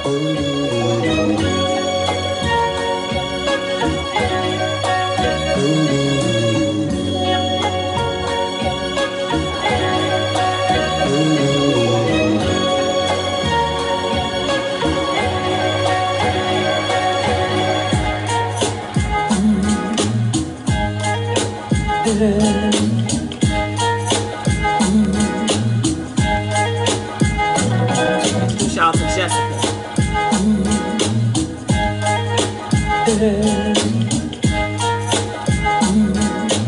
Shout out to Jessica.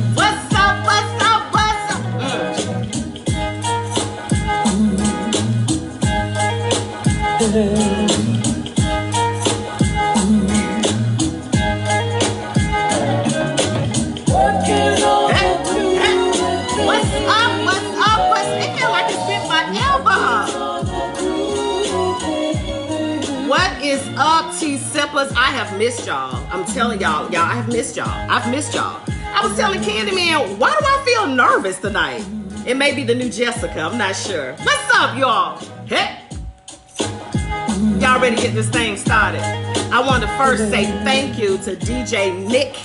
What's up? What's up? What's up? What is up, tea sippers? I have missed y'all. I'm telling y'all, I have missed y'all. I've missed y'all. I was telling Candyman, why do I feel nervous tonight? It may be the new Jessica, I'm not sure. What's up, y'all? Hey. Y'all ready to get this thing started? I want to first say thank you to DJ Nick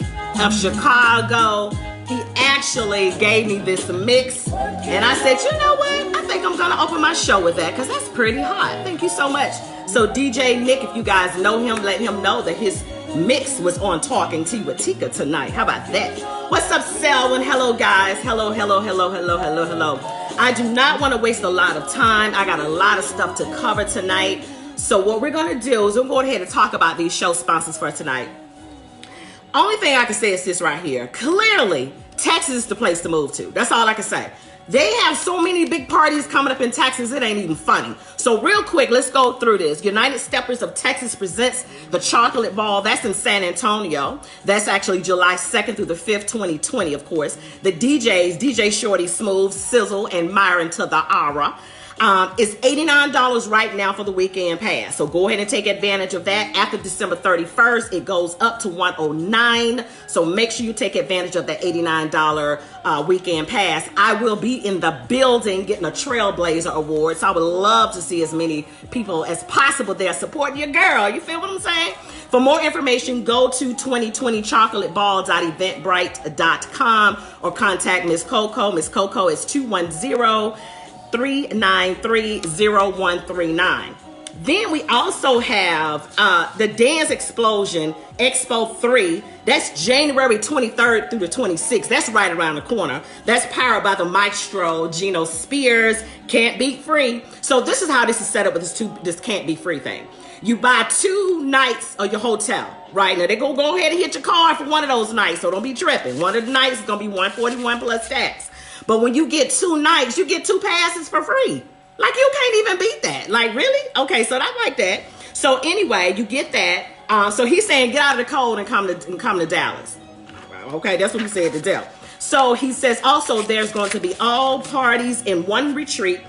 of Chicago. He actually gave me this mix, and I said, you know what? I think I'm gonna open my show with that, because that's pretty hot. Thank you so much. So DJ Nick, if you guys know him, let him know that his mix was on Talking Tea with Tika tonight. How about that? What's up, Selwyn? Hello, guys. Hello, hello, hello, hello, hello, hello. I do not want to waste a lot of time. I got a lot of stuff to cover tonight. So what we're going to do is we'll go ahead and talk about these show sponsors for tonight. Only thing I can say is this right here. Clearly, Texas is the place to move to. That's all I can say. They have so many big parties coming up in Texas, it ain't even funny. So real quick, let's go through this. United Steppers of Texas presents the Chocolate Ball. That's in San Antonio. That's actually July 2nd through the 5th, 2020, of course. The DJs, DJ Shorty, Smooth, Sizzle, and Myron to the Aura. It's $89 right now for the weekend pass. So go ahead and take advantage of that. After December 31st, it goes up to $109. So make sure you take advantage of that $89 weekend pass. I will be in the building getting a Trailblazer Award. So I would love to see as many people as possible there supporting your girl. You feel what I'm saying? For more information, go to 2020chocolateball.eventbrite.com or contact Miss Coco. Miss Coco is 210-393-0139. Then we also have the Dance Explosion Expo 3. That's January 23rd through the 26th. That's right around the corner. That's powered by the maestro Gino Spears. Can't Be Free. So this is how this is set up with this Can't Be Free thing. You buy 2 nights of your hotel, right? Now, they go ahead and hit your card for one of those nights, so don't be tripping. One of the nights is going to be $141 plus tax. But when you get 2 nights, you get 2 passes for free. Like, you can't even beat that. Like, really? Okay, so I like that. So anyway, you get that. So he's saying get out of the cold and come to Dallas. Okay, that's what he said to Dell. So he says also there's going to be all parties in one retreat,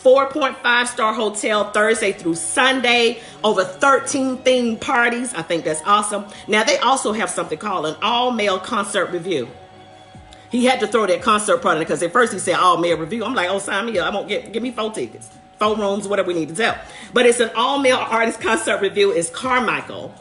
4.5-star hotel Thursday through Sunday, over 13 themed parties. I think that's awesome. Now, they also have something called an all-male concert review. He had to throw that concert part in because at first he said all-male review. I'm like, oh, sign me up. I won't give me 4 tickets, 4 rooms, whatever we need to tell. But it's an all-male artist concert review. It's Carmichael,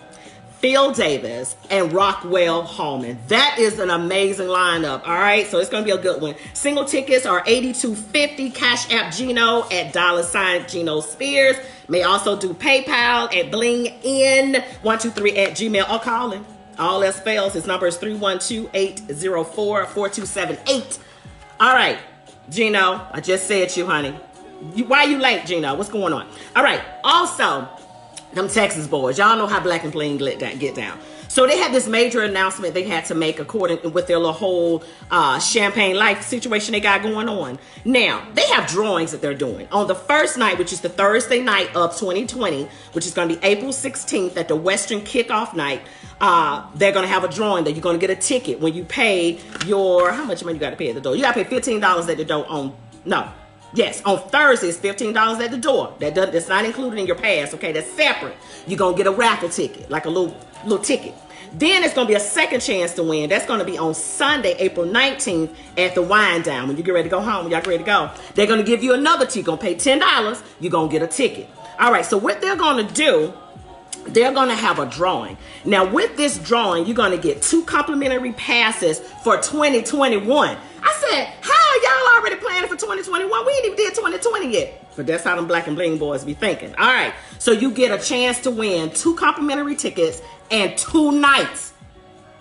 Phil Davis, and Rockwell Hallman. That is an amazing lineup. All right, so it's going to be a good one. Single tickets are $82.50. Cash App Gino at $ Gino Spears. May also do PayPal at blingin123@gmail or call him. All else fails. His number is 312-804-4278. All right, Gino, I just said you, honey. Why you late, Gino? What's going on? All right, also, them Texas boys, y'all know how Black and Plain get down. So they had this major announcement they had to make according with their little whole Champagne Life situation they got going on. Now, they have drawings that they're doing. On the first night, which is the Thursday night of 2020, which is going to be April 16th at the Western Kickoff Night, they're going to have a drawing that you're going to get a ticket when you pay your, how much money you got to pay at the door? You got to pay $15 at the door on Thursday, it's $15 at the door. That's not included in your pass, okay? That's separate. You're going to get a raffle ticket, like a little ticket. Then it's going to be a second chance to win. That's going to be on Sunday, April 19th at the Wind Down. When you get ready to go home, y'all ready to go. They're going to give you another ticket. You're going to pay $10. You're going to get a ticket. All right, so what they're going to do they're going to have a drawing. Now, with this drawing, you're going to get 2 complimentary passes for 2021. I said, how y'all already planning for 2021? We ain't even did 2020 yet. But that's how them black and bling boys be thinking. All right. So you get a chance to win 2 complimentary tickets and 2 nights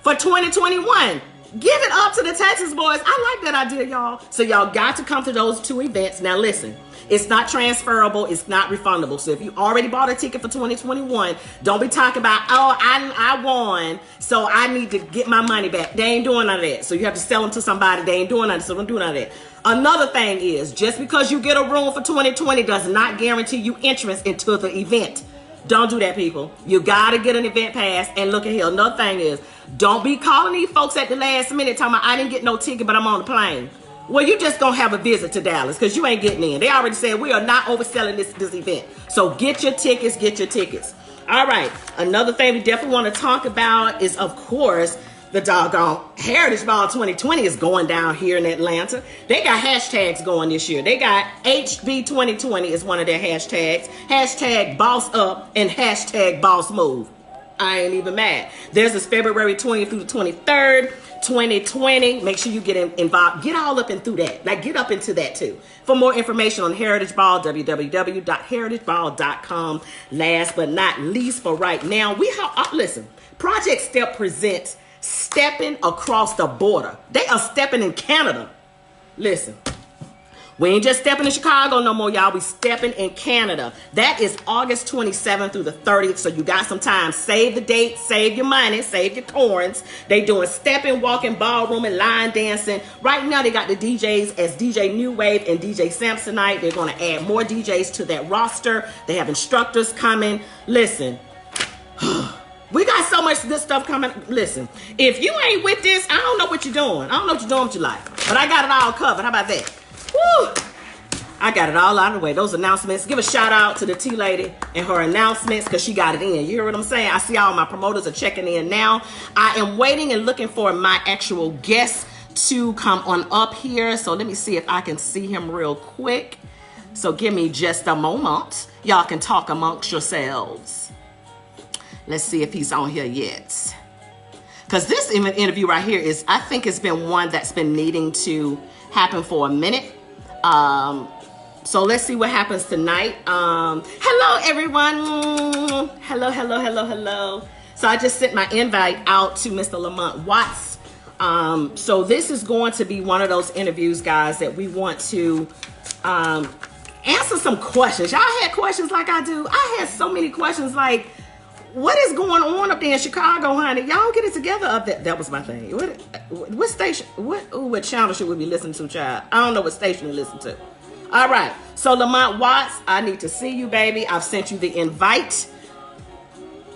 for 2021. Give it up to the Texas boys. I like that idea, y'all. So y'all got to come to those 2 events. Now listen, it's not transferable. It's not refundable. So if you already bought a ticket for 2021, don't be talking about, oh, I won, so I need to get my money back. They ain't doing none of that. So you have to sell them to somebody. They ain't doing none of that. So don't do none of that. Another thing is, just because you get a room for 2020 does not guarantee you entrance into the event. Don't do that, people. You got to get an event pass. And look at here. Another thing is, don't be calling these folks at the last minute talking about, I didn't get no ticket, but I'm on the plane. Well, you just going to have a visit to Dallas because you ain't getting in. They already said we are not overselling this event. So get your tickets, get your tickets. All right. Another thing we definitely want to talk about is, of course, the doggone Heritage Ball 2020 is going down here in Atlanta. They got hashtags going this year. They got HB 2020 is one of their hashtags. Hashtag Boss Up and hashtag Boss Move. I ain't even mad. There's this February 20th through the 23rd, 2020. Make sure you get involved. Get all up and through that. Like, get up into that too. For more information on Heritage Ball, www.heritageball.com. Last but not least, for right now, listen. Project Step presents Stepping Across the Border. They are stepping in Canada. Listen. We ain't just stepping in Chicago no more, y'all. We stepping in Canada. That is August 27th through the 30th, so you got some time. Save the date, save your money, save your corns. They doing stepping, walking, ballroom, and line dancing. Right now, they got the DJs as DJ New Wave and DJ Samsonite. They're going to add more DJs to that roster. They have instructors coming. Listen. We got so much good stuff coming. Listen, if you ain't with this, I don't know what you're doing. I don't know what you're doing with your life. But I got it all covered. How about that? Woo! I got it all out of the way. Those announcements. Give a shout out to the T-Lady and her announcements because she got it in. You hear what I'm saying? I see all my promoters are checking in now. I am waiting and looking for my actual guest to come on up here. So let me see if I can see him real quick. So give me just a moment. Y'all can talk amongst yourselves. Let's see if he's on here yet. Because this interview right here is, I think it's been one that's been needing to happen for a minute. So let's see what happens tonight. Hello, everyone. Hello. So I just sent my invite out to Mr. Lamont Watts. So this is going to be one of those interviews, guys, that we want to answer some questions. Y'all had questions like I do. I had so many questions like, what is going on up there in Chicago, honey? Y'all get it together up there. That was my thing. What station? What channel should we be listening to, child? I don't know what station to listen to. All right. So Lamont Watts, I need to see you, baby. I've sent you the invite.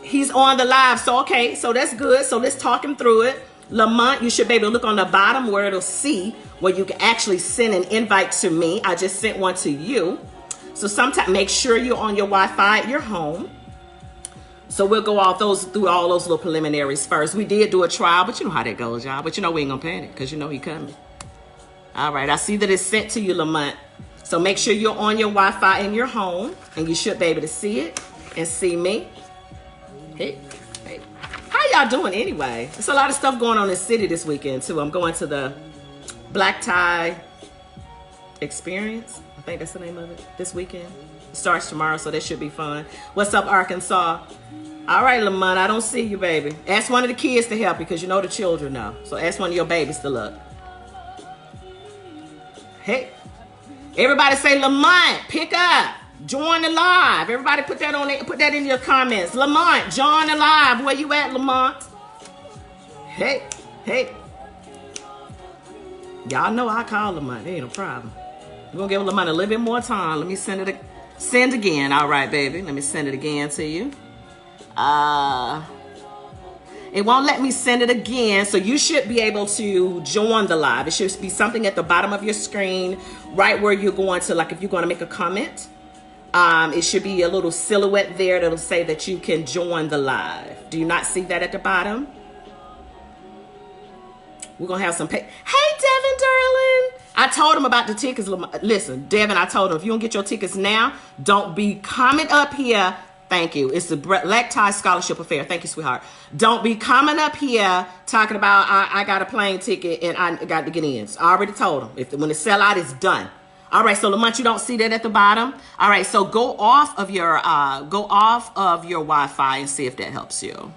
He's on the live. So, okay. So that's good. So let's talk him through it. Lamont, you should be able to look on the bottom where it'll see where you can actually send an invite to me. I just sent one to you. So sometime make sure you're on your Wi-Fi at your home. So we'll go through all those little preliminaries first. We did do a trial, but you know how that goes, y'all. But you know we ain't gonna panic because you know he coming. All right, I see that it's sent to you, Lamont. So make sure you're on your Wi-Fi in your home, and you should be able to see it and see me. Hey. How y'all doing anyway? There's a lot of stuff going on in the city this weekend too. I'm going to the Black Tie Experience. I think that's the name of it. This weekend. It starts tomorrow, so that should be fun. What's up, Arkansas? All right, Lamont, I don't see you, baby. Ask one of the kids to help you because you know the children know. So ask one of your babies to look. Hey, everybody say, Lamont, pick up. Join the live. Everybody put that in your comments. Lamont, join the live. Where you at, Lamont? Hey. Y'all know I call Lamont. There ain't no problem. We're going to give Lamont a little bit more time. Let me send again. All right, baby. Let me send it again to you. It won't let me send it again, so you should be able to join the live. It should be something at the bottom of your screen, right where you're going to, like if you're going to make a comment. It should be a little silhouette there that'll say that you can join the live. Do you not see that at the bottom? We're going to have some Hey, Devin, darling. I told him about the tickets. Listen, Devin, I told him, if you don't get your tickets now, don't be coming up here Thank you. It's the Black Tie Scholarship Affair. Thank you, sweetheart. Don't be coming up here talking about I got a plane ticket and I got to get in. I already told them. When the sellout is done. All right, so Lamont, you don't see that at the bottom. All right, so go off of your Wi-Fi and see if that helps you.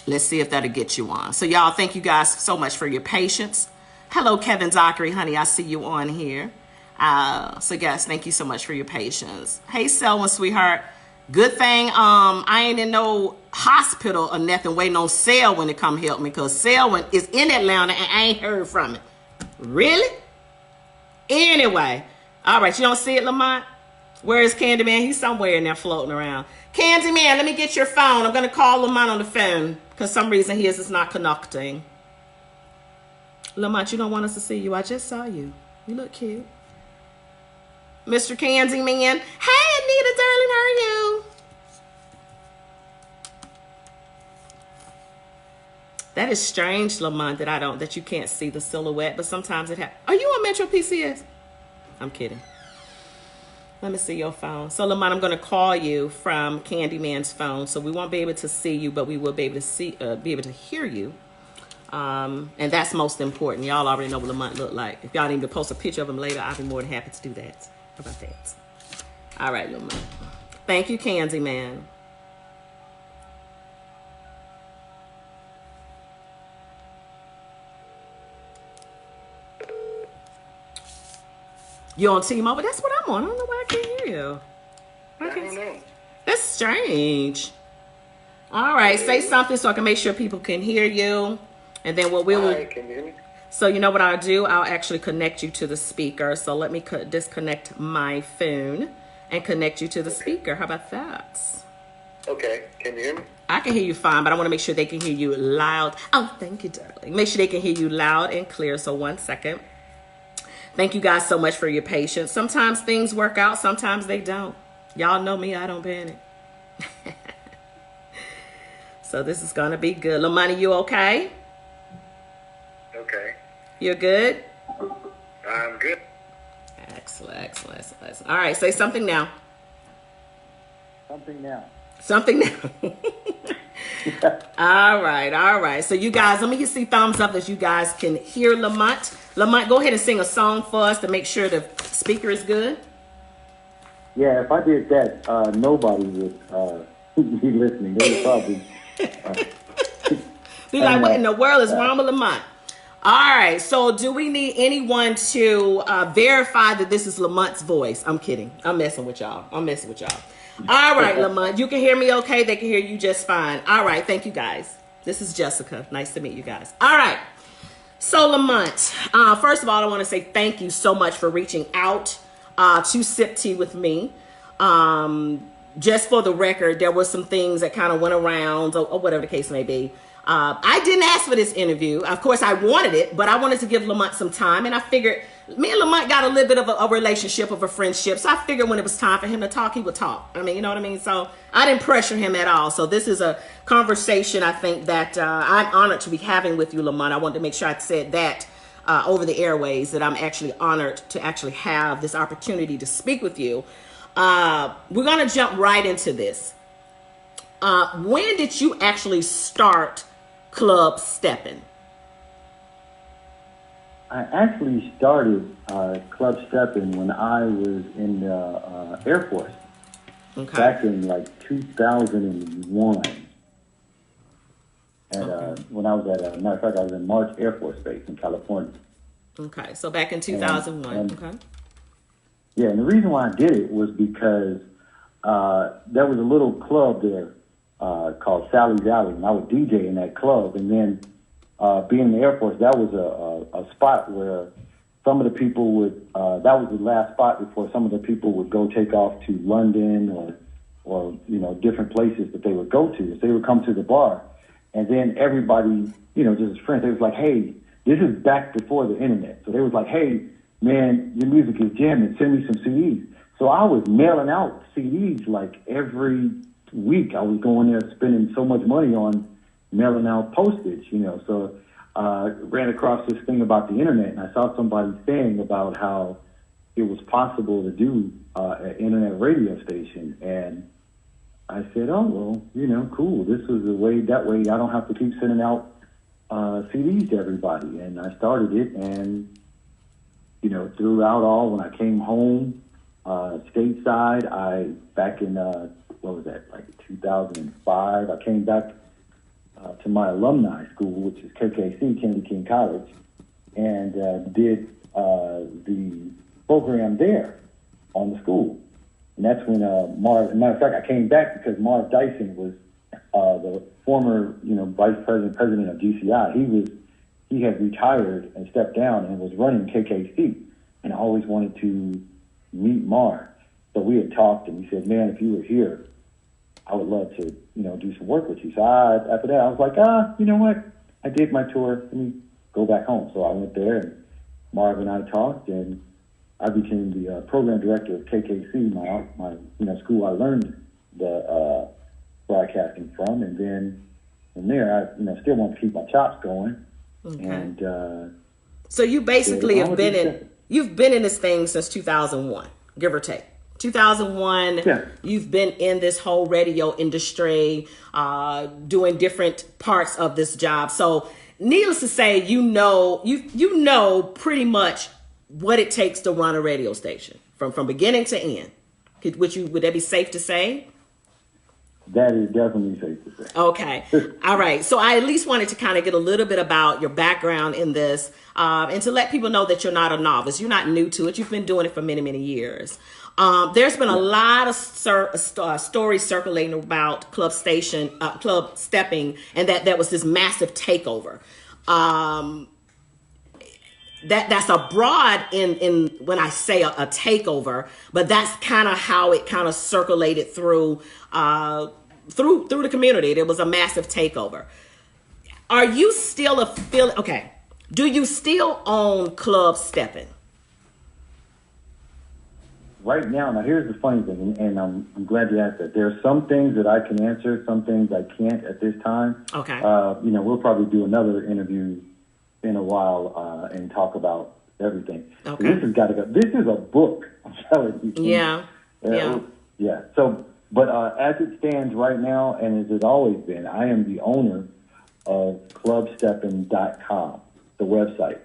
Let's see if that'll get you on. So y'all, thank you guys so much for your patience. Hello, Kevin Zachary, honey. I see you on here. So guys, thank you so much for your patience. Hey, Selwyn, sweetheart. Good thing I ain't in no hospital or nothing waiting on Selwyn to come help me, because Selwyn is in Atlanta and I ain't heard from it. Really? Anyway. All right, you don't see it, Lamont? Where is Candyman? He's somewhere in there floating around. Candyman, let me get your phone. I'm going to call Lamont on the phone because some reason his is not connecting. Lamont, you don't want us to see you. I just saw you. You look cute. Mr. Candyman. Hey, Anita, darling, how are you? That is strange, Lamont, that you can't see the silhouette, but sometimes it happens. Are you on Metro PCS? I'm kidding. Let me see your phone. So, Lamont, I'm going to call you from Candyman's phone, so we won't be able to see you, but we will be able to hear you. And that's most important. Y'all already know what Lamont looked like. If y'all need to post a picture of him later, I'll be more than happy to do that. How about that? All right, Lamont. Thank you, Candyman. You on T-Mobile? That's what I'm on. I don't know why I can't hear you. I don't know. That's strange. All right, say something so I can make sure people can hear you. And then what we will... Hi, can you hear me? So you know what I'll do? I'll actually connect you to the speaker. So let me disconnect my phone and connect you to the speaker. How about that? Okay, can you hear me? I can hear you fine, but I want to make sure they can hear you loud. Oh, thank you, darling. Make sure they can hear you loud and clear. So 1 second. Thank you guys so much for your patience. Sometimes things work out, sometimes they don't. Y'all know me, I don't panic. So this is going to be good. Lamont, you okay? Okay. You're good? I'm good. Excellent. All right, say something now. Something now. Something now. All right. So you guys, let me see thumbs up that you guys can hear Lamont. Lamont, go ahead and sing a song for us to make sure the speaker is good. Yeah, if I did that, nobody would be listening. They would probably be like, what in the world is wrong with Lamont? All right, so do we need anyone to verify that this is Lamont's voice? I'm kidding. I'm messing with y'all. All right, Lamont, you can hear me okay? They can hear you just fine. All right, thank you guys. This is Jessica. Nice to meet you guys. All right. So Lamont, first of all, I want to say thank you so much for reaching out to Sip Tea with me. Just for the record, there were some things that kind of went around or whatever the case may be. I didn't ask for this interview. Of course, I wanted it, but I wanted to give Lamont some time. And I figured me and Lamont got a little bit of a relationship, of a friendship. So I figured when it was time for him to talk, he would talk. I mean, you know what I mean? So I didn't pressure him at all. So this is a conversation I think that I'm honored to be having with you, Lamont. I wanted to make sure I said that over the airways, that I'm actually honored to actually have this opportunity to speak with you. We're going to jump right into this. When did you actually start Club Steppin'? I actually started Club Steppin' when I was in the Air Force. Okay. Back in like 2001. And when I was at, matter of fact, I was in March Air Force Base in California. Okay, so back in 2001. Okay. Yeah, and the reason why I did it was because there was a little club there called Sally's Alley, and I would DJ in that club. And then being in the Air Force, that was a spot where some of the people would, that was the last spot before some of the people would go take off to London or you know, different places that they would go to. So they would come to the bar, and then everybody, you know, just as friends, they was like, hey, this is back before the internet. So they was like, hey, man, your music is jamming, send me some CDs. So I was mailing out CDs like every week. I was going there spending so much money on mailing out postage, you know. So ran across this thing about the internet, and I saw somebody saying about how it was possible to do an internet radio station. And I said, oh, well, cool. This was that way I don't have to keep sending out CDs to everybody. And I started it, and, throughout all, when I came home, stateside, back in, what was that, like 2005, I came back to my alumni school, which is KKC, Kennedy King College, and did the program there on the school. And that's when Marv, as a matter of fact, I came back because Marv Dyson was the former, vice president of GCI. He had retired and stepped down and was running KKC. And I always wanted to meet Marv. So we had talked, and he said, man, if you were here, I would love to, do some work with you. So after that, I was like, you know what? I did my tour. Let me go back home. So I went there, and Marv and I talked, and I became the program director of KKC, my school I learned the broadcasting from, and then from there, I still want to keep my chops going. Okay. And so you basically you've been in this thing since 2001, give or take. 2001, yeah. You've been in this whole radio industry, doing different parts of this job. So needless to say, you know pretty much what it takes to run a radio station from beginning to end. Would that be safe to say? That is definitely safe to say. Okay. All right. So I at least wanted to kind of get a little bit about your background in this, and to let people know that you're not a novice. You're not new to it. You've been doing it for many, many years. There's been a lot of stories circulating about club stepping, and that was this massive takeover. That's a broad in when I say a takeover, but that's kind of how it kind of circulated through the community. There was a massive takeover. Are you still okay? Do you still own Club Steppin? Right now, here's the funny thing, and I'm glad you asked that. There are some things that I can answer, some things I can't at this time. Okay. We'll probably do another interview in a while and talk about everything. Okay. This has got to go. This is a book. I'm telling you. Yeah. So, but as it stands right now, and as it's always been, I am the owner of clubsteppin.com, the website.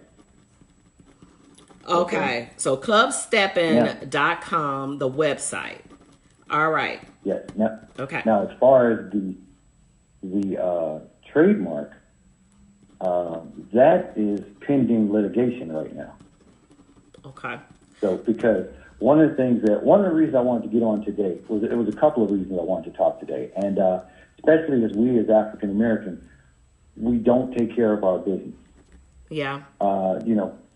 Okay. So clubsteppin.com, the website. All right. Yes. Now, okay. Now, as far as the trademark, that is pending litigation right now. Okay. So, because one of the reasons I wanted to get on today was a couple of reasons I wanted to talk today, and especially as we as African Americans, we don't take care of our business. Yeah.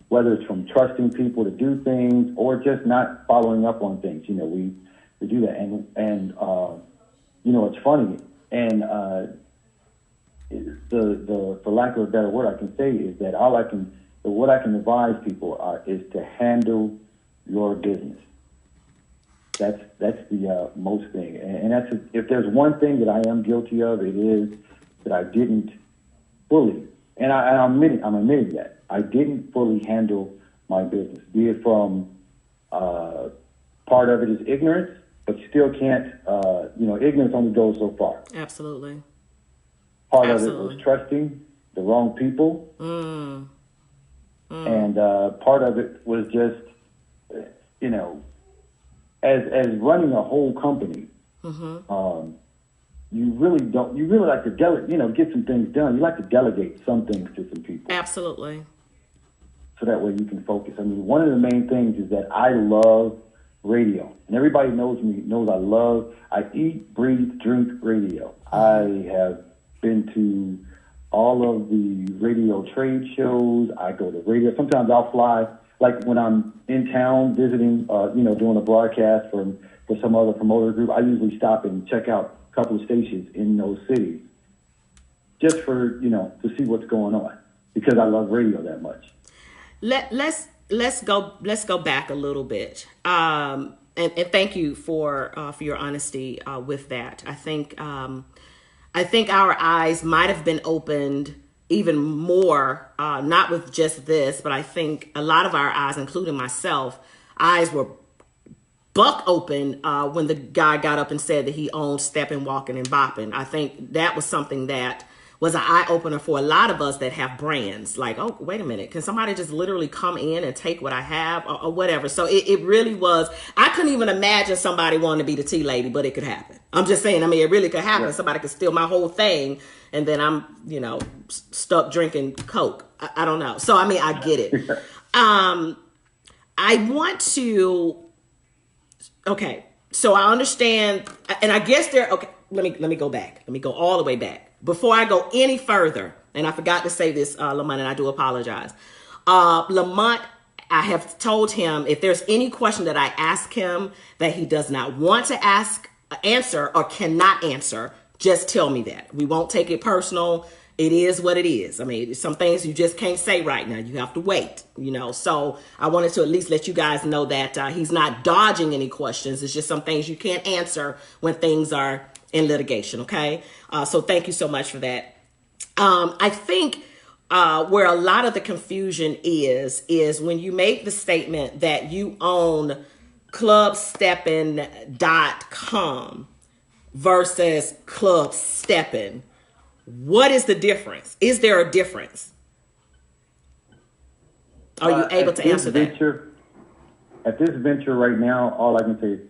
Whether it's from trusting people to do things or just not following up on things, we do that, and it's funny, and the for lack of a better word I can say is that what I can advise people is to handle your business. That's the most thing, and that's if there's one thing that I am guilty of, it is that I didn't fully, and I'm admitting that I didn't fully handle my business. Be it from part of it is ignorance, but you still can't. Ignorance only goes so far. Absolutely. Part of it was trusting the wrong people, and part of it was just, as running a whole company, you really like to get some things done. You like to delegate some things to some people. Absolutely. So that way you can focus. One of the main things is that I love radio, and everybody knows I eat, breathe, drink radio. I have been to all of the radio trade shows. I go to radio. Sometimes I'll fly, like when I'm in town visiting, doing a broadcast for some other promoter group. I usually stop and check out a couple of stations in those cities just for, to see what's going on because I love radio that much. Let's go back a little bit. And thank you for your honesty with that. I think our eyes might have been opened even more, not with just this, but I think a lot of our eyes, including myself, eyes were buck open when the guy got up and said that he owned Steppin', Walking, and Boppin'. I think that was something that was an eye-opener for a lot of us that have brands. Like, oh, wait a minute. Can somebody just literally come in and take what I have or whatever? So it really was. I couldn't even imagine somebody wanting to be the tea lady, but it could happen. I'm just saying, I mean, it really could happen. Right. Somebody could steal my whole thing, and then I'm, stuck drinking Coke. I don't know. So, I mean, I get it. I want to, okay. So I understand, and I guess okay, let me go back. Let me go all the way back. Before I go any further, and I forgot to say this, Lamont, and I do apologize. Lamont, I have told him if there's any question that I ask him that he does not want to answer or cannot answer, just tell me that. We won't take it personal. It is what it is. I mean, some things you just can't say right now. You have to wait, So I wanted to at least let you guys know that he's not dodging any questions. It's just some things you can't answer when things are in litigation, okay? So thank you so much for that. I think where a lot of the confusion is when you make the statement that you own clubsteppin.com versus Club Steppin'. What is the difference? Is there a difference? Are you able to answer that? At this venture right now, all I can say is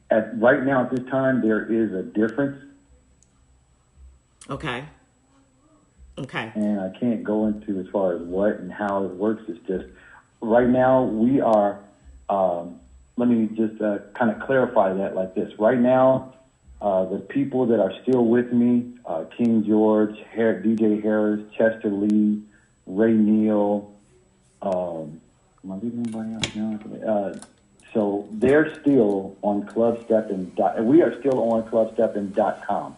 at this time, there is a difference. Okay. And I can't go into as far as what and how it works. It's just right now we are, let me just kind of clarify that like this. Right now, the people that are still with me, King George, DJ Harris, Chester Lee, Ray Neal, am I leaving anybody else now? So they're still on clubsteppin. We are still on clubsteppin.com.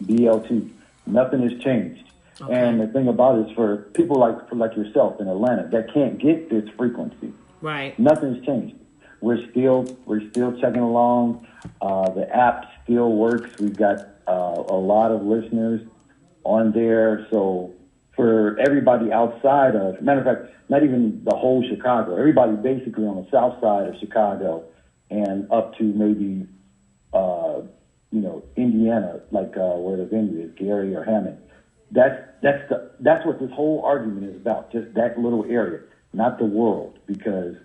BLT. Nothing has changed. Okay. And the thing about it is for people like yourself in Atlanta that can't get this frequency. Right. Nothing's changed. We're still checking along. The app still works. We've got a lot of listeners on there. So for everybody outside of, matter of fact, not even the whole Chicago, everybody basically on the south side of Chicago and up to maybe, Indiana, like where the venue is, Gary or Hammond. That's what this whole argument is about, just that little area, not the world, because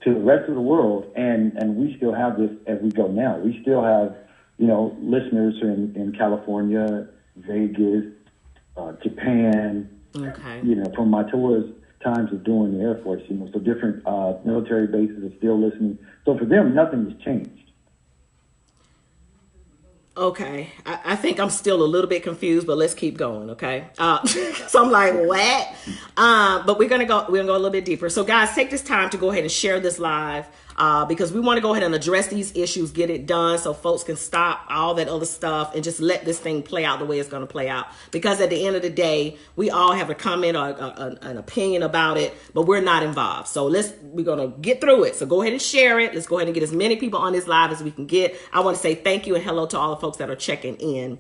to the rest of the world, and we still have this as we go now. We still have, listeners in California, Vegas, Japan, from my tours times of doing the Air Force, so different military bases are still listening. So for them, nothing has changed. Okay, I think I'm still a little bit confused, but let's keep going. Okay, so I'm like, what? But we're gonna go a little bit deeper. So guys, take this time to go ahead and share this live because we want to go ahead and address these issues, get it done, so folks can stop all that other stuff and just let this thing play out the way it's gonna play out. Because at the end of the day, we all have a comment or an opinion about it, but we're not involved. So we're gonna get through it. So go ahead and share it. Let's go ahead and get as many people on this live as we can get. I want to say thank you and hello to all the folks that are checking in.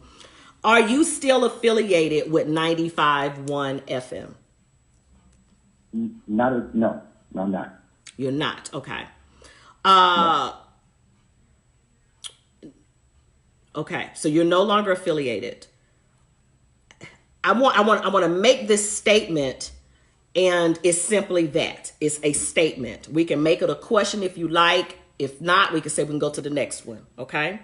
Are you still affiliated with 95.1 FM? No, I'm not. You're not. Okay. No. Okay. So you're no longer affiliated. I want to make this statement, and it's simply that. It's a statement. We can make it a question if you like. If not, we can say we can go to the next one. Okay.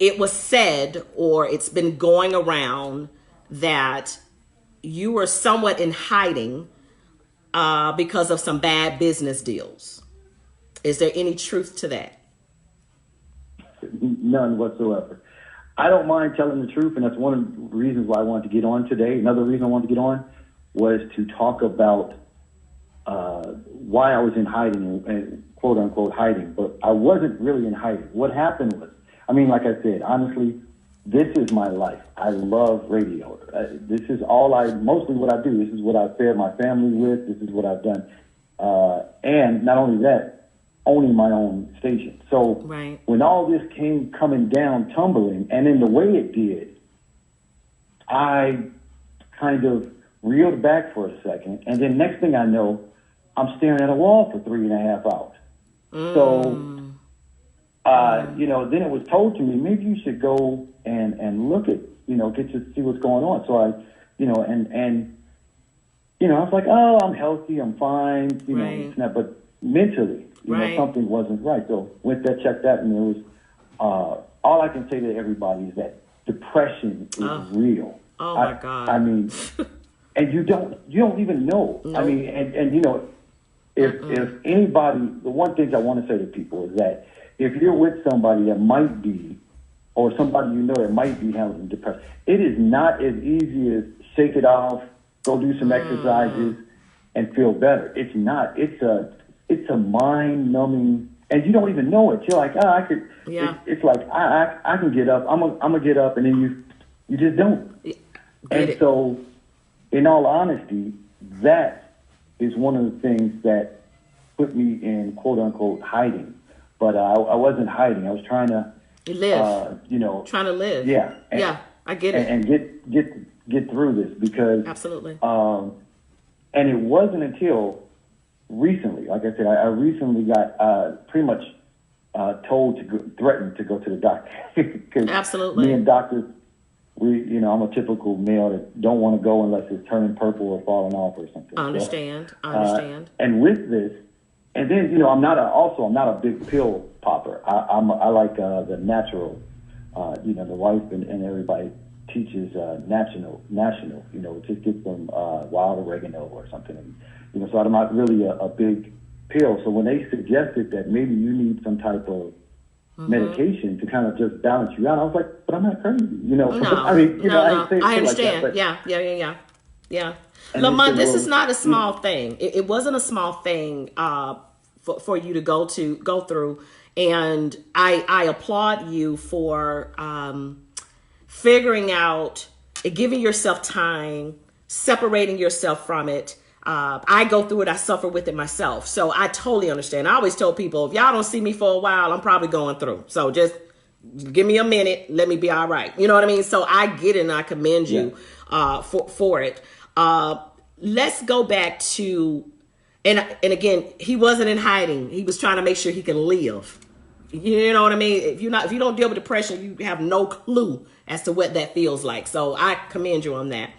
It was said, or it's been going around, that you were somewhat in hiding because of some bad business deals. Is there any truth to that? None whatsoever. I don't mind telling the truth, and that's one of the reasons why I wanted to get on today. Another reason I wanted to get on was to talk about why I was in hiding, and quote unquote hiding, but I wasn't really in hiding. What happened was, like I said, honestly, this is my life. I love radio. This is mostly what I do. This is what I fed my family with. This is what I've done. And not only that, owning my own station. So right. When all this came coming down, tumbling, and in the way it did, I kind of reeled back for a second. And then next thing I know, I'm staring at a wall for 3.5 hours. So, then it was told to me, maybe you should go and look at, get to see what's going on. So I, I was like, oh, I'm healthy, I'm fine, Right. but mentally, Right. something wasn't right. So went there, checked that, and it was, all I can say to everybody is that depression is real. Oh my God. I mean, and you don't even know. Nope. I mean, if anybody, the one thing I want to say to people is that if you're with somebody that might be, or somebody that might be handling depression, it is not as easy as shake it off, go do some exercises, and feel better. It's not. It's a mind numbing, and you don't even know it. You're like, I could. Yeah. It's like I can get up. I'm gonna get up, and then you just don't. So, in all honesty, that is one of the things that put me in quote unquote hiding. But I wasn't hiding. I was trying to live. Trying to live. Yeah. I get it. And get through this because Absolutely. And it wasn't until recently, like I said, I recently got pretty much threatened to go to the doctor. Absolutely. Me and doctors, I'm a typical male that don't want to go unless it's turning purple or falling off or something. I understand. And with this, and then I'm not a big pill popper. I like the natural. The wife and everybody teaches national. Just get some wild oregano or something. And, so I'm not really a big pill. So when they suggested that maybe you need some type of medication to kind of just balance you out, I was like, but I'm not crazy. No, I mean, no. I Like understand. that, Yeah. And Lamont, they this said, is not a small thing. It wasn't a small thing for you to go through. And I applaud you for figuring out, giving yourself time, separating yourself from it. I go through it. I suffer with it myself. So I totally understand. I always tell people, if y'all don't see me for a while, I'm probably going through. So just give me a minute. Let me be all right. You know what I mean? So I get it, and I commend you for it. Let's go back to, and again, he wasn't in hiding. He was trying to make sure he can live. You know what I mean? If you don't deal with depression, you have no clue as to what that feels like. So I commend you on that.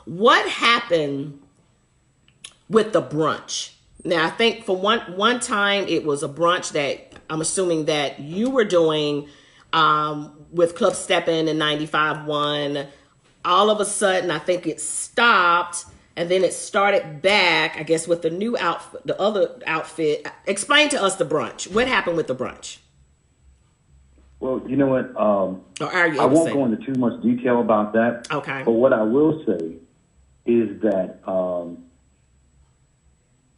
What happened with the brunch? Now, I think for one time it was a brunch that I'm assuming that you were doing with Club Steppin and 95.1. All of a sudden, I think it stopped, and then it started back, I guess, with the new outfit, the other outfit. Explain to us the brunch. What happened with the brunch? Well, you know what? Or are you I able to won't say? go into too much detail about that. Okay. But what I will say is that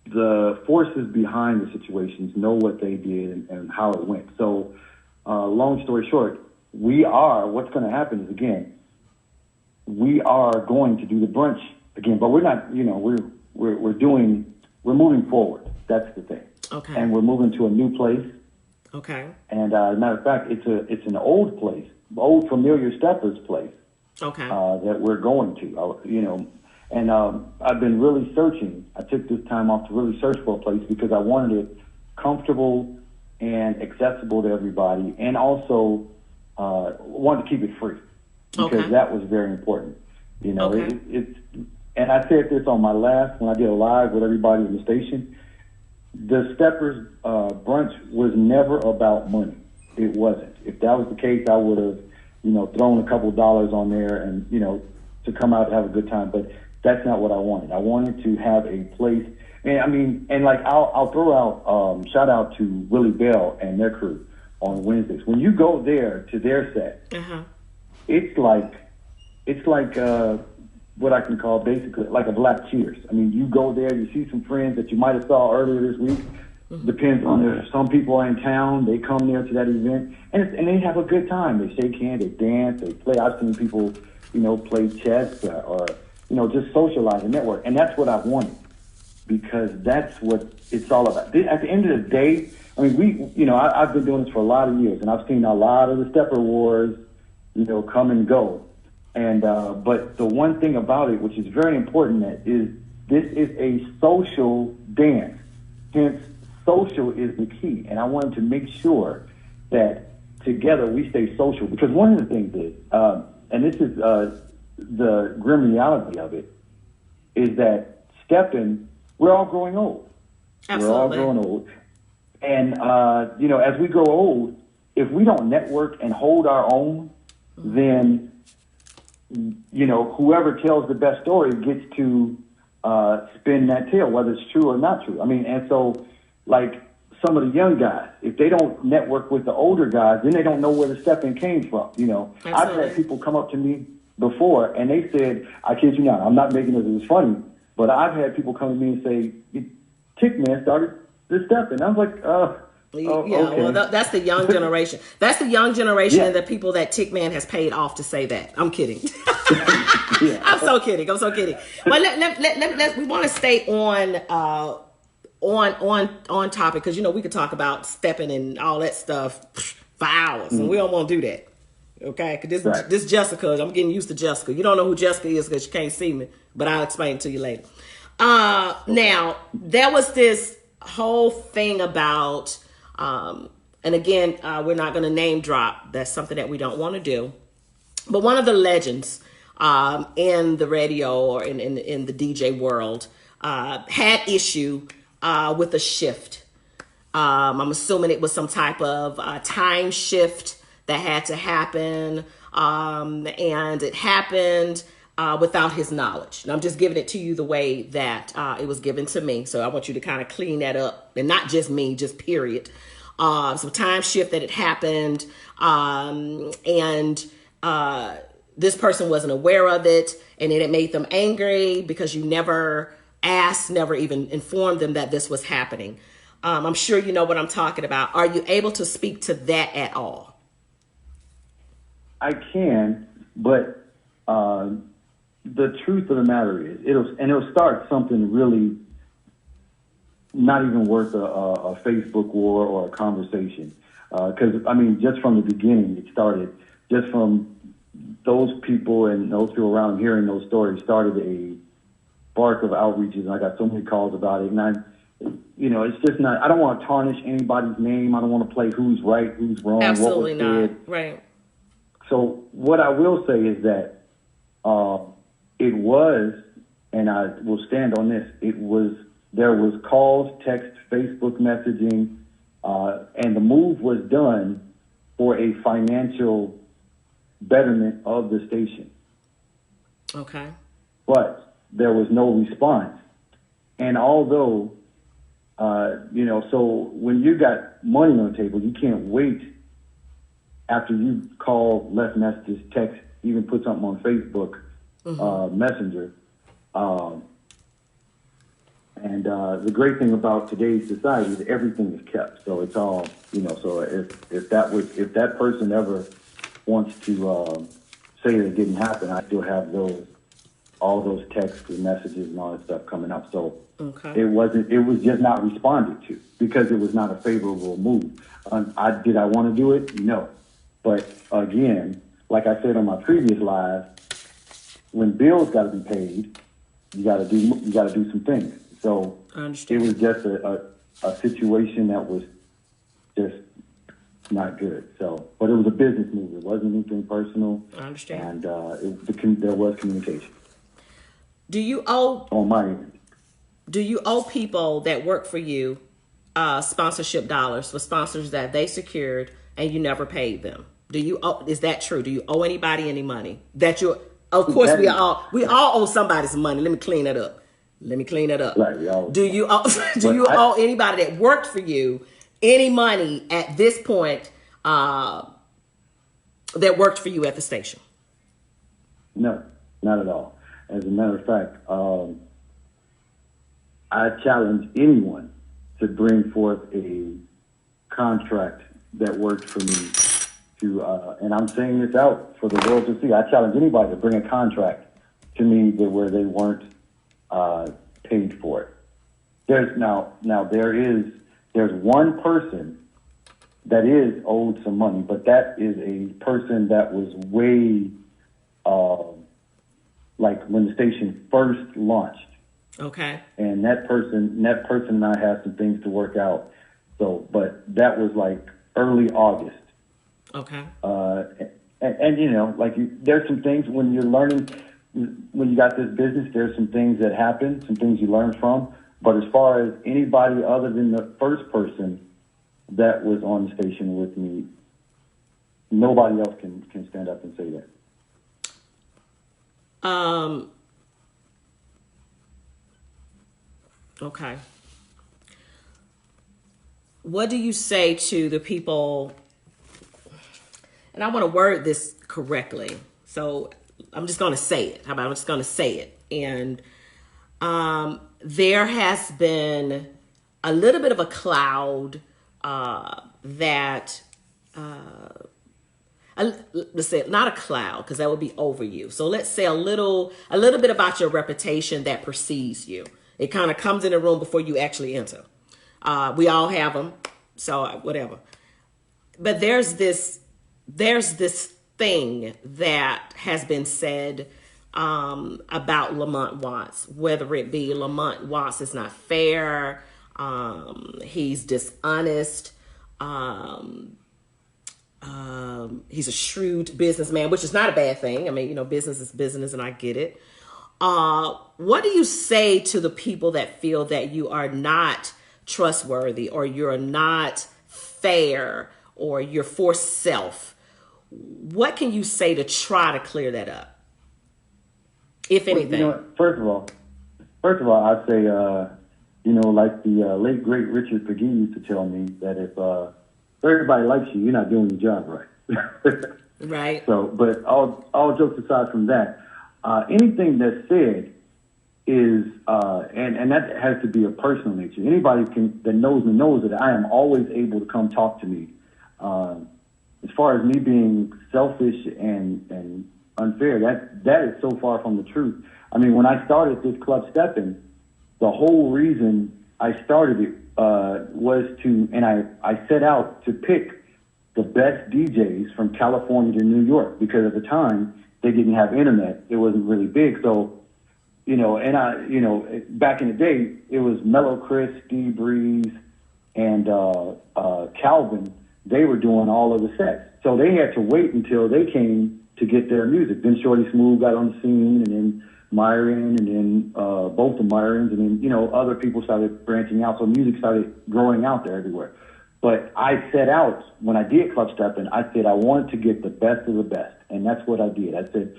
the forces behind the situations know what they did and how it went. So, long story short, what's going to happen is, again, we are going to do the brunch again, but we're not, we're moving forward. That's the thing. Okay. And we're moving to a new place. Okay. And as a matter of fact, it's an old place, old familiar Steppers place. Okay. That we're going to, and I've been really searching. I took this time off to really search for a place because I wanted it comfortable and accessible to everybody, and also wanted to keep it free because that was very important. Okay. And I said this on my when I did a live with everybody in the station. The Steppers brunch was never about money. It wasn't. If that was the case, I would have, thrown a couple dollars on there and, to come out and have a good time. But that's not what I wanted. I wanted to have a place. And I'll throw out, shout out to Willie Bell and their crew on Wednesdays. When you go there to their set, it's like what I can call basically like a black Cheers. I mean, you go there, you see some friends that you might have saw earlier this week. Depends on if some people are in town, they come there to that event, and they have a good time. They shake hands, they dance, they play. I've seen people, play chess or just socialize and network, and that's what I wanted because that's what it's all about. At the end of the day, I mean, I've been doing this for a lot of years, and I've seen a lot of the Stepper wars, come and go. And but the one thing about it, which is very important, is this is a social dance. Hence, social is the key. And I wanted to make sure that together we stay social. Because one of the things is, and this is the grim reality of it, is that stepping, we're all growing old. Absolutely. We're all growing old. And, as we grow old, if we don't network and hold our own, then, whoever tells the best story gets to spin that tale, whether it's true or not true. I mean, and so, like, some of the young guys, if they don't network with the older guys, then they don't know where the stepping came from. Absolutely. I've had people come up to me before, and they said, I kid you not, I'm not making it as funny, but I've had people come to me and say, Tick Man started the stepping. I was like, okay. Well, that's the young generation. That's the young generation Yeah. and the people that Tick Man has paid off to say that. I'm kidding. Yeah. I'm so kidding. But we want to stay on topic, because we could talk about stepping and all that stuff for hours, and we don't want to do that. Okay, because this Jessica, I'm getting used to Jessica. You don't know who Jessica is because you can't see me, but I'll explain it to you later. Now, there was this whole thing about, and again, we're not going to name drop. That's something that we don't want to do. But one of the legends in the radio or in the DJ world had issue with a shift. I'm assuming it was some type of time shift that had to happen, and it happened without his knowledge. And I'm just giving it to you the way that it was given to me. So I want you to kind of clean that up, and not just me, just period. Some time shift that had happened, and this person wasn't aware of it, and it made them angry because you never asked, never even informed them that this was happening. I'm sure you know what I'm talking about. Are you able to speak to that at all? I can, but the truth of the matter is, it'll start something really not even worth a Facebook war or a conversation. Because, just from the beginning, it started just from those people and those people around hearing those stories started a bark of outreaches, and I got so many calls about it. And it's just not, I don't want to tarnish anybody's name. I don't want to play who's right, who's wrong, Absolutely what was said. not. Right. So what I will say is that it was, and I will stand on this, there was calls, text, Facebook messaging, and the move was done for a financial betterment of the station. Okay. But there was no response. And although, so when you got money on the table, you can't wait after you call, left messages, text, even put something on Facebook, Messenger. And the great thing about today's society is everything is kept. So it's all, so if that person ever wants to say that it didn't happen, I still have all those texts and messages and all that stuff coming up. So it was just not responded to because it was not a favorable move. Did I want to do it? No. But again, like I said on my previous live, when bills got to be paid, you got to do some things. So it was just a situation that was just not good. So, but it was a business move. It wasn't anything personal. I understand. And there was communication. Do you owe on my end? Do you owe people that work for you sponsorship dollars for sponsors that they secured and you never paid them? Is that true? Do you owe anybody any money? Of course, we all owe somebody some money. Let me clean that up. Right, do you owe anybody that worked for you any money at this point that worked for you at the station? No, not at all. As a matter of fact, I challenge anyone to bring forth a contract that worked for me to, and I'm saying this out for the world to see. I challenge anybody to bring a contract to me where they weren't paid for it. There's one person that is owed some money, but that is a person that was way, like when the station first launched. Okay. And that person and I have some things to work out. So, but that was like early August. Okay. And you know, like there's some things when you're learning, when you got this business, there's some things that happen, some things you learn from. But as far as anybody other than the first person that was on the station with me, nobody else can stand up and say that. Okay. What do you say to the people? And I want to word this correctly. So I'm just going to say it. How about I'm just going to say it. And there has been a little bit of a cloud that let's say not a cloud because that would be over you. So let's say a little bit about your reputation that precedes you. It kind of comes in the room before you actually enter. We all have them, so whatever. But there's this thing that has been said about Lamont Watts, whether it be Lamont Watts is not fair, he's dishonest, he's a shrewd businessman, which is not a bad thing. I mean, you know, business is business, and I get it. What do you say to the people that feel that you are not trustworthy, or you're not fair, or you're for self? What can you say to try to clear that up, if anything? Well, you know what? First of all, I'd say, you know, like the late great Richard Peggy used to tell me that if everybody likes you, you're not doing your job right. Right. So, but all jokes aside from that, anything that's said is, and that has to be a personal nature. Anybody that knows me knows that I am always able to come talk to me. As far as me being selfish and unfair, that is so far from the truth. I mean, when I started this Club Steppin, the whole reason I started it was to, and I set out to pick the best DJs from California to New York, because at the time they didn't have internet. It wasn't really big. So, you know, and you know, back in the day, it was Mellow Chris, Steve Breeze, and Calvin. They were doing all of the sets. So they had to wait until they came to get their music. Then Shorty Smooth got on the scene, and then Myron, and then both the Myrons, and then, you know, other people started branching out. So music started growing out there everywhere. But I set out, when I did Club Steppin', I said I wanted to get the best of the best. And that's what I did. I said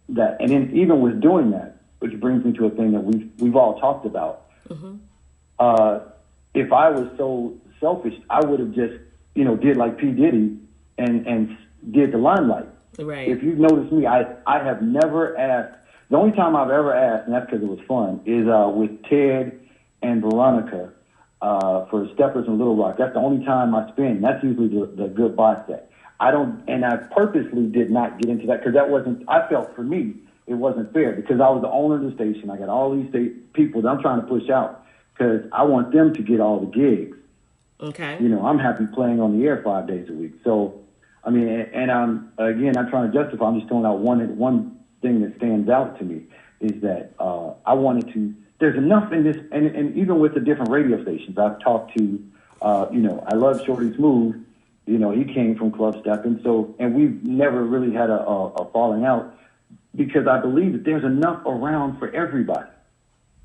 that. And then even with doing that, which brings me to a thing that we've all talked about. Mm-hmm. If I was so selfish, I would have just, you know, did like P. Diddy and did the Limelight. Right. If you've noticed me, I have never asked. The only time I've ever asked, and that's because it was fun, is with Ted and Veronica for Steppers in Little Rock. That's the only time I spend. That's usually the goodbye set. I purposely did not get into that because that wasn't, I felt for me, it wasn't fair because I was the owner of the station. I got all these people that I'm trying to push out because I want them to get all the gigs. Okay. You know, I'm happy playing on the air 5 days a week. So, I mean, and I'm trying to justify, I'm just throwing out one thing that stands out to me is that I wanted to, there's enough in this, and even with the different radio stations, I've talked to, you know, I love Shorty Smooth, you know, he came from Club Steppin', so, and we've never really had a falling out because I believe that there's enough around for everybody.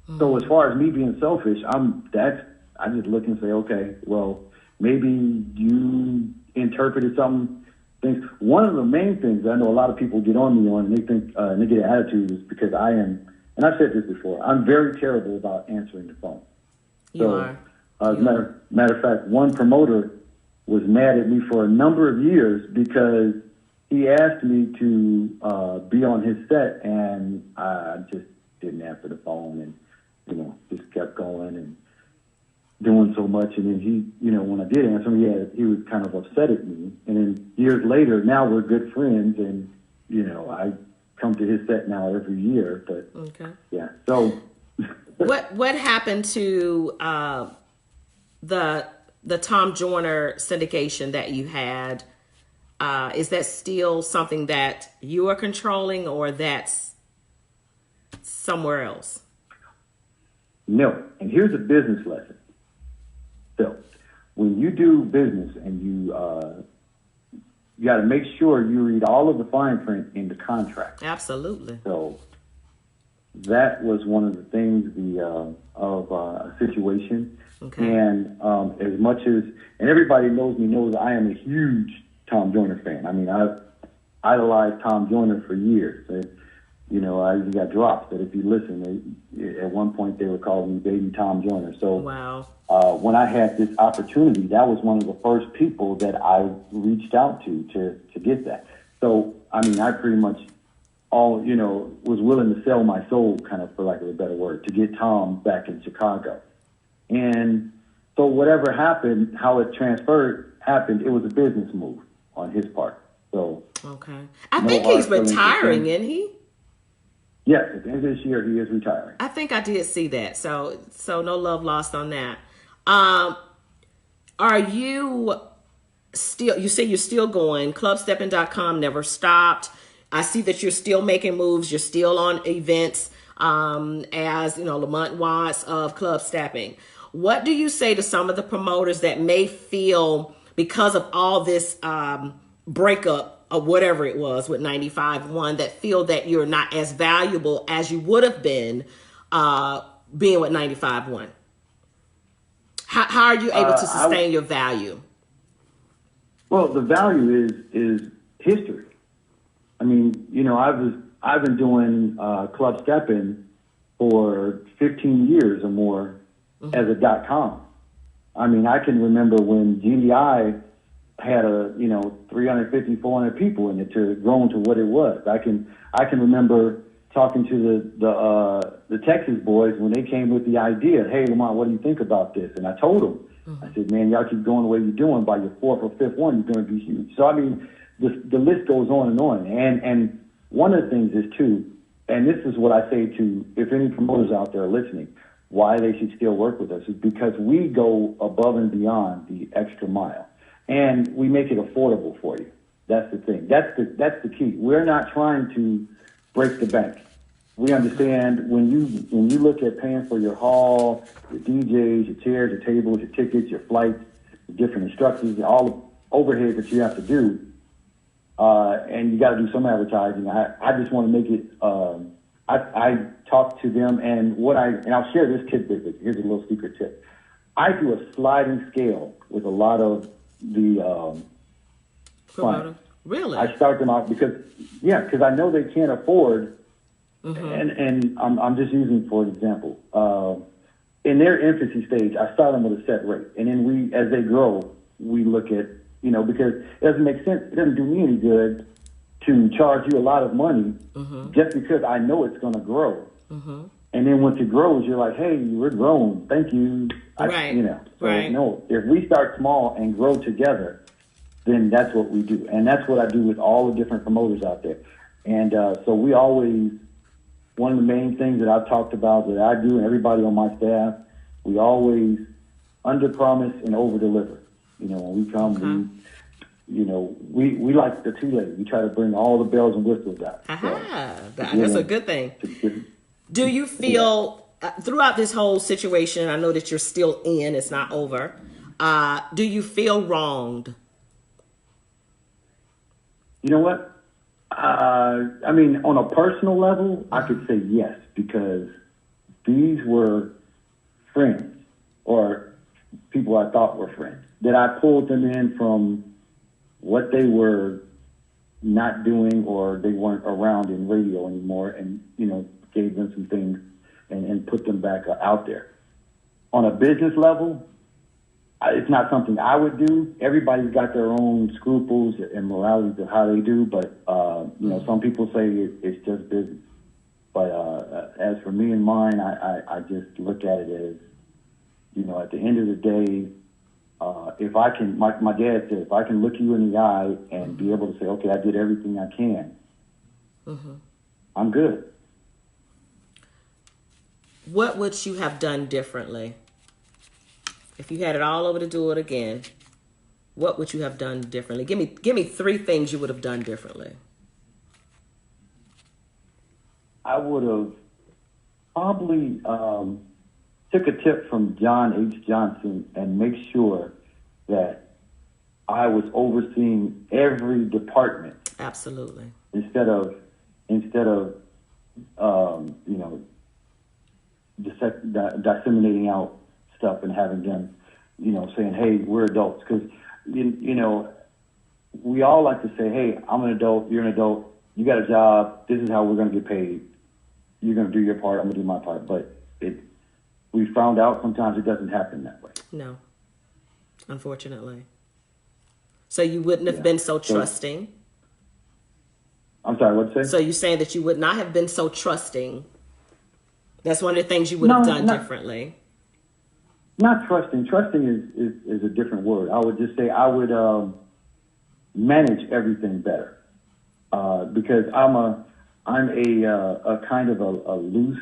Mm-hmm. So as far as me being selfish, I just look and say, okay, well, maybe you interpreted some things. One of the main things I know a lot of people get on me on, and they think, and they get an attitude, is because I am, and I've said this before, I'm very terrible about answering the phone. You are. As a matter of fact, one promoter was mad at me for a number of years because he asked me to be on his set, and I just didn't answer the phone, and, you know, just kept going and doing so much. And then he, you know, when I did answer him, he was kind of upset at me. And then years later, now we're good friends, and, you know, I come to his set now every year. But okay, yeah. So what happened to the Tom Joyner syndication that you had? Is that still something that you are controlling, or that's somewhere else? No. And here's a business lesson. So when you do business and you got to make sure you read all of the fine print in the contract. Absolutely. So that was one of the things of a situation. Okay. And as much as, and everybody knows I am a huge Tom Joyner fan. I mean, I've idolized Tom Joyner for years. I even got dropped, but if you listen, at one point they were calling me Baby Tom Joyner. So wow. When I had this opportunity, that was one of the first people that I reached out to get that. So, I mean, I pretty much was willing to sell my soul, kind of, for lack of a better word, to get Tom back in Chicago. And so whatever happened, how it happened, it was a business move on his part. So okay. I think he's retiring, isn't he? Yes, at the end of this year, he is retiring. I think I did see that. So no love lost on that. Are you still, you say you're still going, clubsteppin.com never stopped. I see that you're still making moves. You're still on events, as, Lamont Watts of Club Steppin. What do you say to some of the promoters that may feel, because of all this breakup of whatever it was with 95.1, that feel that you're not as valuable as you would have been being with 95.1? How are you able to sustain your value? Well, the value is history. I mean, I've been doing Club Steppin for 15 years or more as a .com. I mean, I can remember when GDI had 350, 400 people in it to grown to what it was. I can remember talking to the Texas boys when they came with the idea, hey, Lamont, what do you think about this? And I told them, I said, man, y'all keep going the way you're doing. By your fourth or fifth one, you're going to be huge. So, I mean, the list goes on and on. And one of the things is, too, and this is what I say to, if any promoters out there are listening, why they should still work with us is because we go above and beyond the extra mile. And we make it affordable for you. That's the thing. That's the key. We're not trying to break the bank. We understand when you look at paying for your hall, your DJs, your chairs, your tables, your tickets, your flights, the different instructors, all the overhead that you have to do, and you got to do some advertising. I just want to make it. I talk to them, and I'll share this tidbit with you. Here's a little secret tip. I do a sliding scale with a lot of the clients. Really? I start them out because I know they can't afford, and I'm just using for example. In their infancy stage, I start them with a set rate, and then as they grow, we look at, because it doesn't make sense. It doesn't do me any good to charge you a lot of money just because I know it's going to grow. And then once it grows, you're like, hey, we're grown. Thank you. Right. No, if we start small and grow together, then that's what we do. And that's what I do with all the different promoters out there. And so we always, one of the main things that I've talked about that I do and everybody on my staff, we always under-promise and over-deliver. When we come, we like the two-legged. We try to bring all the bells and whistles out. That's a good thing. Do you feel, throughout this whole situation, I know that you're still in, it's not over, do you feel wronged? You know what? I mean, on a personal level, I could say yes, because these were friends, or people I thought were friends, that I pulled them in from what they were not doing, or they weren't around in radio anymore, and, gave them some things and put them back out there. On a business level, it's not something I would do. Everybody's got their own scruples and moralities of how they do, but, some people say it's just business. But as for me and mine, I just look at it as, at the end of the day, if I can, my dad said, if I can look you in the eye and be able to say, okay, I did everything I can, I'm good. What would you have done differently? If you had it all over to do it again, what would you have done differently? Give me 3 things you would have done differently. I would have probably took a tip from John H. Johnson and make sure that I was overseeing every department. Absolutely. Instead of disseminating out stuff and having them, saying, hey, we're adults. Because, we all like to say, hey, I'm an adult, you're an adult, you got a job, this is how we're going to get paid. You're going to do your part, I'm going to do my part. But we found out sometimes it doesn't happen that way. No, unfortunately. So you wouldn't have been so trusting. I'm sorry, what'd you say? So you're saying that you would not have been so trusting. That's one of the things you would have done differently. Not trusting. Trusting is a different word. I would just say I would manage everything better because I'm a kind of a loose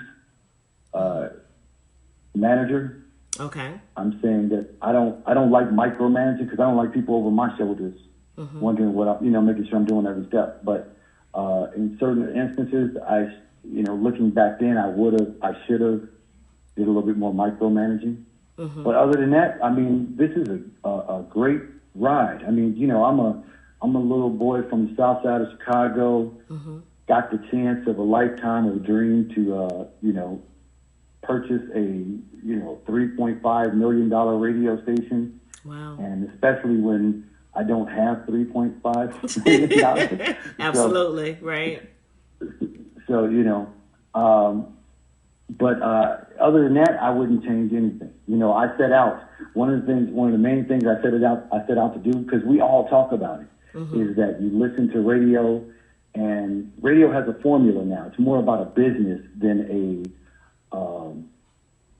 manager. Okay. I'm saying that I don't like micromanaging because I don't like people over my shoulders wondering what making sure I'm doing every step. But in certain instances, looking back then, I should have did a little bit more micromanaging. But other than that, I mean, this is a great ride. I mean, I'm a little boy from the south side of Chicago. Got the chance of a lifetime of a dream to purchase a $3.5 million radio station. Wow! And especially when I don't have $3.5 million. Absolutely, right. So but other than that, I wouldn't change anything. I set out one of the main things I set out to do, because we all talk about it, is that you listen to radio, and radio has a formula now. It's more about a business than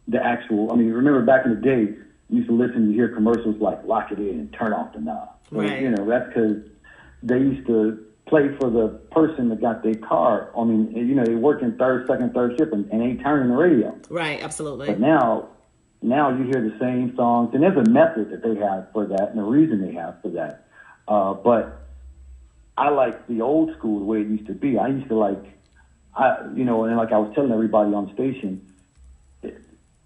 the actual. I mean, remember back in the day, you used to listen, you hear commercials like "lock it in" and "turn off the knob." Right. That's because they used to play for the person that got their car. I mean, they work in second, third shift and ain't turning the radio. Right, absolutely. But now you hear the same songs, and there's a method that they have for that and a reason they have for that. But I like the old school, the way it used to be. I used to and like I was telling everybody on the station,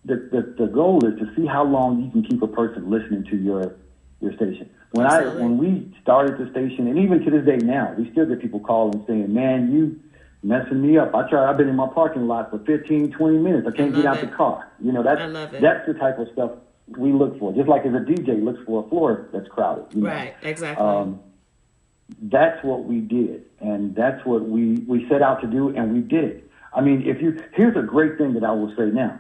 the goal is to see how long you can keep a person listening to your station. When we started the station, and even to this day now, we still get people calling saying, man, you messing me up. I've been in my parking lot for 15, 20 minutes. I can't get out the car. I love it. That's the type of stuff we look for. Just like as a DJ looks for a floor that's crowded. Right, exactly. That's what we did, and that's what we set out to do, and we did it. I mean, here's a great thing that I will say now.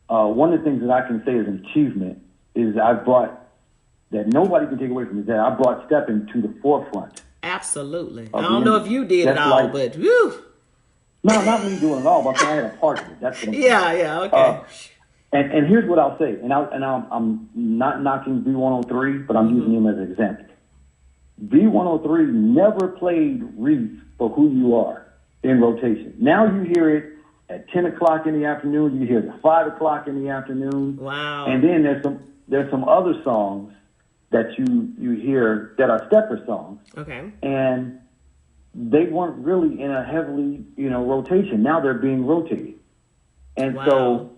One of the things that I can say is an achievement is that nobody can take away from me, that I brought stepping to the forefront. Absolutely. I don't know if you did it all, but whew. No, not me doing it all, but I had a part of it. That's what I'm saying. Yeah, okay. And here's what I'll say, and I'm not knocking V103, but I'm using him as an example. V103 never played Reef for Who You Are in rotation. Now you hear it at 10 o'clock in the afternoon. You hear it at 5 o'clock in the afternoon. Wow. And then there's some other songs that you hear that are stepper songs. Okay. And they weren't really in a heavily, rotation. Now they're being rotated. And so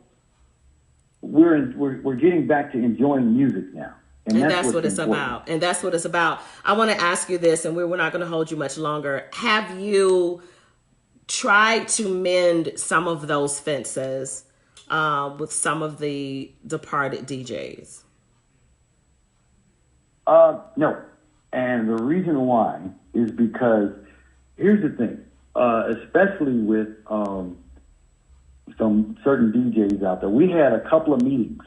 we're getting back to enjoying music now. And that's what it's about. And that's what it's about. I want to ask you this, and we're not going to hold you much longer. Have you tried to mend some of those fences with some of the departed DJs? No. And the reason why is because here's the thing, especially with some certain DJs out there. We had a couple of meetings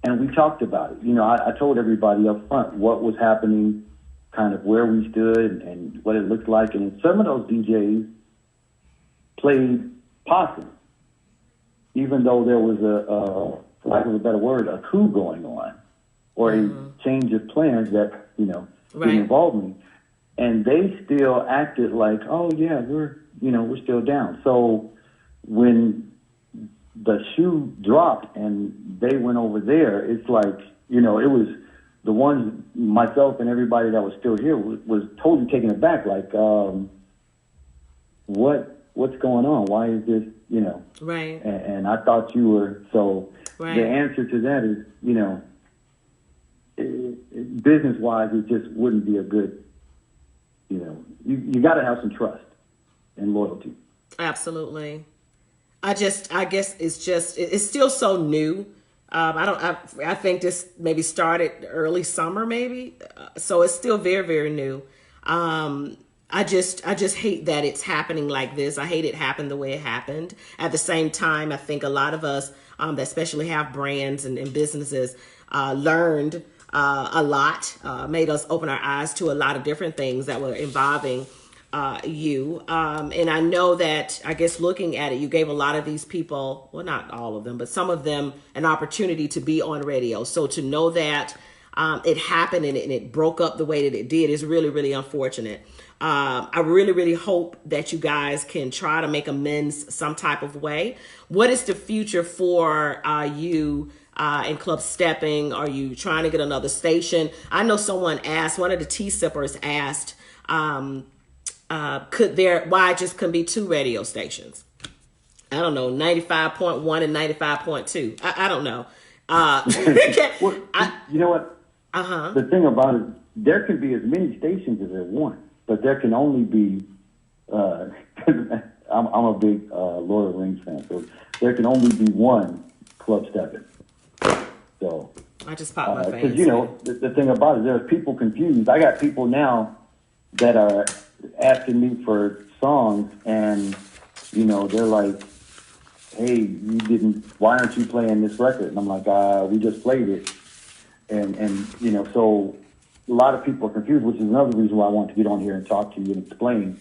and we talked about it. I told everybody up front what was happening, kind of where we stood and what it looked like. And some of those DJs played possum, even though there was for lack of a better word, a coup going on or a change of plans that, didn't involve me. And they still acted like, oh yeah, we're still down. So when the shoe dropped and they went over there, it's like, it was the ones, myself and everybody that was still here was totally taken aback. Like, what's going on? Why is this, Right. And I thought you were. So Right. the answer to that is, business-wise, it just wouldn't be a good, you got to have some trust and loyalty. Absolutely. I guess it's still so new. I think this maybe started early summer, maybe. So it's still very, very new. I just hate that it's happening like this. I hate it happened the way it happened. At the same time, I think a lot of us that especially have brands and businesses learned a lot, made us open our eyes to a lot of different things that were involving you. And I know that, I guess looking at it, you gave a lot of these people, well, not all of them, but some of them an opportunity to be on radio. So to know that it happened and it broke up the way that it did is really, really unfortunate. I really, really hope that you guys can try to make amends some type of way. What is the future for you in Club Stepping? Are you trying to get another station? I know someone asked, one of the tea sippers asked, why just couldn't be 2 radio stations? I don't know, 95.1 and 95.2. I don't know. Well, you know what? The thing about it, there can be as many stations as there want, but there can only be, I'm a big Lord of the Rings fan, so there can only be one Club Steppin'. So I just popped my face. Because, the thing about it, there's people confused. I got people now that are asking me for songs, and, they're like, hey, why aren't you playing this record? And I'm like, we just played it. And so a lot of people are confused, which is another reason why I want to get on here and talk to you and explain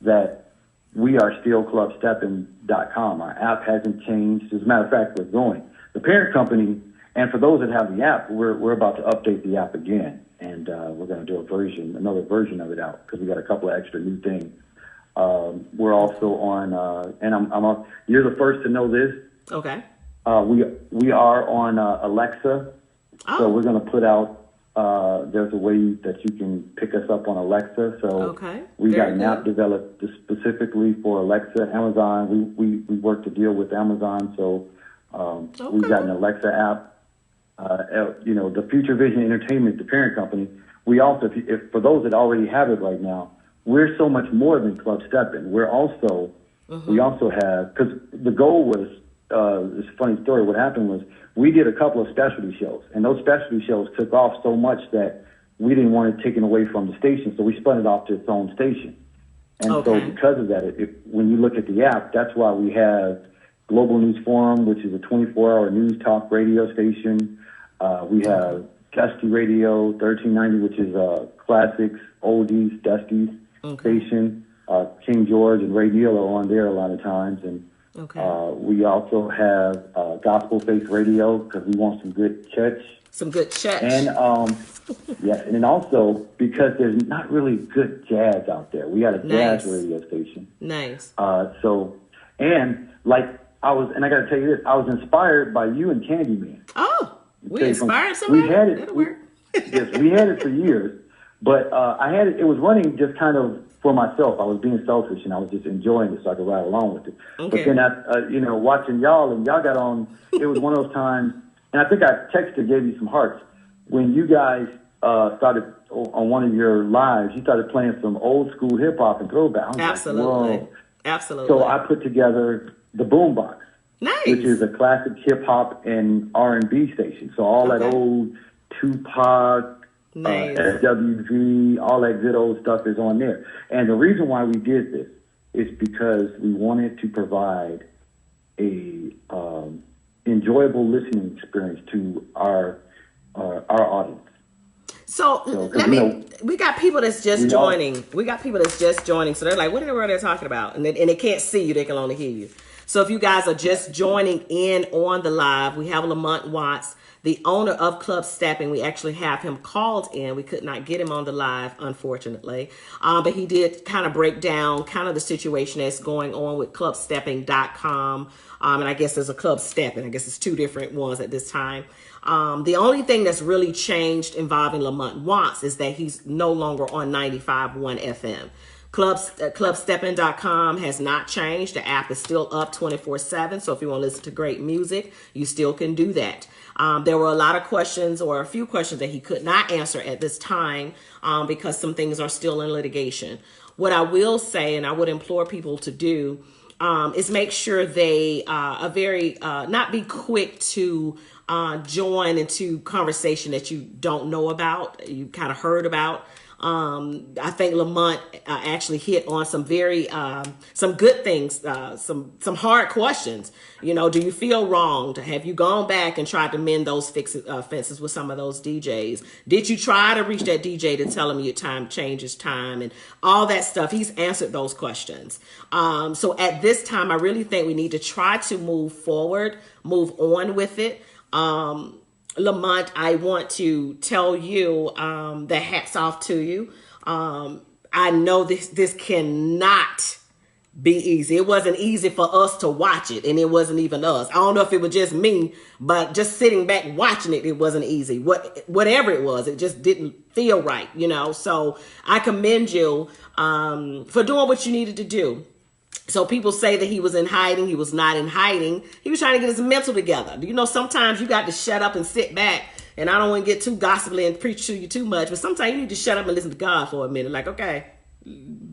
that we are still clubsteppin.com. Our app hasn't changed. As a matter of fact, we're growing. The parent company, and for those that have the app, we're about to update the app again. And we're going to do another version of it out because we got a couple of extra new things. We're also on, and you're the first to know this. Okay. We are on Alexa. Oh. So we're going to put out, there's a way that you can pick us up on Alexa. So we got an app developed specifically for Alexa, Amazon. We work to deal with Amazon. So we've got an Alexa app. The Future Vision Entertainment, the parent company, we also, if for those that already have it right now, we're so much more than Club Steppin'. We're also, we also have, because the goal was, it's a funny story. What happened was we did a couple of specialty shows, and those specialty shows took off so much that we didn't want it taken away from the station, so we spun it off to its own station. And so because of that, when you look at the app, that's why we have Global News Forum, which is a 24-hour news talk radio station. We have Dusty Radio, 1390, which is classics, oldies, Dusty's station. King George and Ray Neal are on there a lot of times. And we also have Gospel Faith Radio because we want some good church. Some good church. And, yes, and then also because there's not really good jazz out there. We got a jazz radio station. Nice. And I got to tell you this, I was inspired by you and Candyman. Oh, we inspired somebody? We had it. Yes, we had it for years. But I had it was running just kind of for myself. I was being selfish, and I was just enjoying it so I could ride along with it. Okay. But then, watching y'all, and y'all got on, it was one of those times, and I think I texted, gave you some hearts. When you guys started on one of your lives, you started playing some old school hip-hop and throwback. Absolutely. Like, whoa. Absolutely. So I put together the Boombox. Nice. Which is a classic hip-hop and R&B station. So all that old Tupac, SWV, all that good old stuff is on there. And the reason why we did this is because we wanted to provide a enjoyable listening experience to our audience. So we got people that's just joining. We got people that's just joining. So they're like, what in the world are they talking about? And they can't see you. They can only hear you. So if you guys are just joining in on the live, we have Lamont Watts, the owner of Club Steppin'. We actually have him called in. We could not get him on the live, unfortunately. But he did kind of break down kind of the situation that's going on with clubstepping.com. And I guess there's a Club Steppin'. I guess it's 2 different ones at this time. The only thing that's really changed involving Lamont Watts is that he's no longer on 95.1 FM. Clubsteppin.com has not changed. The app is still up 24/7. So if you want to listen to great music, you still can do that. There were a lot of questions, or a few questions, that he could not answer at this time because some things are still in litigation. What I will say, and I would implore people to do, is make sure they are very, not be quick to join into conversation that you don't know about, you kind of heard about. I think Lamont actually hit on some very some good things, some hard questions. You know, do you feel wronged? Have you gone back and tried to mend those fences with some of those DJs? Did you try to reach that DJ to tell him your time changes time and all that stuff? He's answered those questions. So at this time, I really think we need to try to move forward, move on with it. Lamont, I want to tell you that hats off to you. I know this cannot be easy. It wasn't easy for us to watch it, and it wasn't even us. I don't know if it was just me, but just sitting back watching it, it wasn't easy. Whatever it was, it just didn't feel right, you know. So I commend you for doing what you needed to do. So people say that he was in hiding. He was not in hiding. He was trying to get his mental together. You know, sometimes you got to shut up and sit back. And I don't want to get too gossipy and preach to you too much, but sometimes you need to shut up and listen to God for a minute. Like, okay,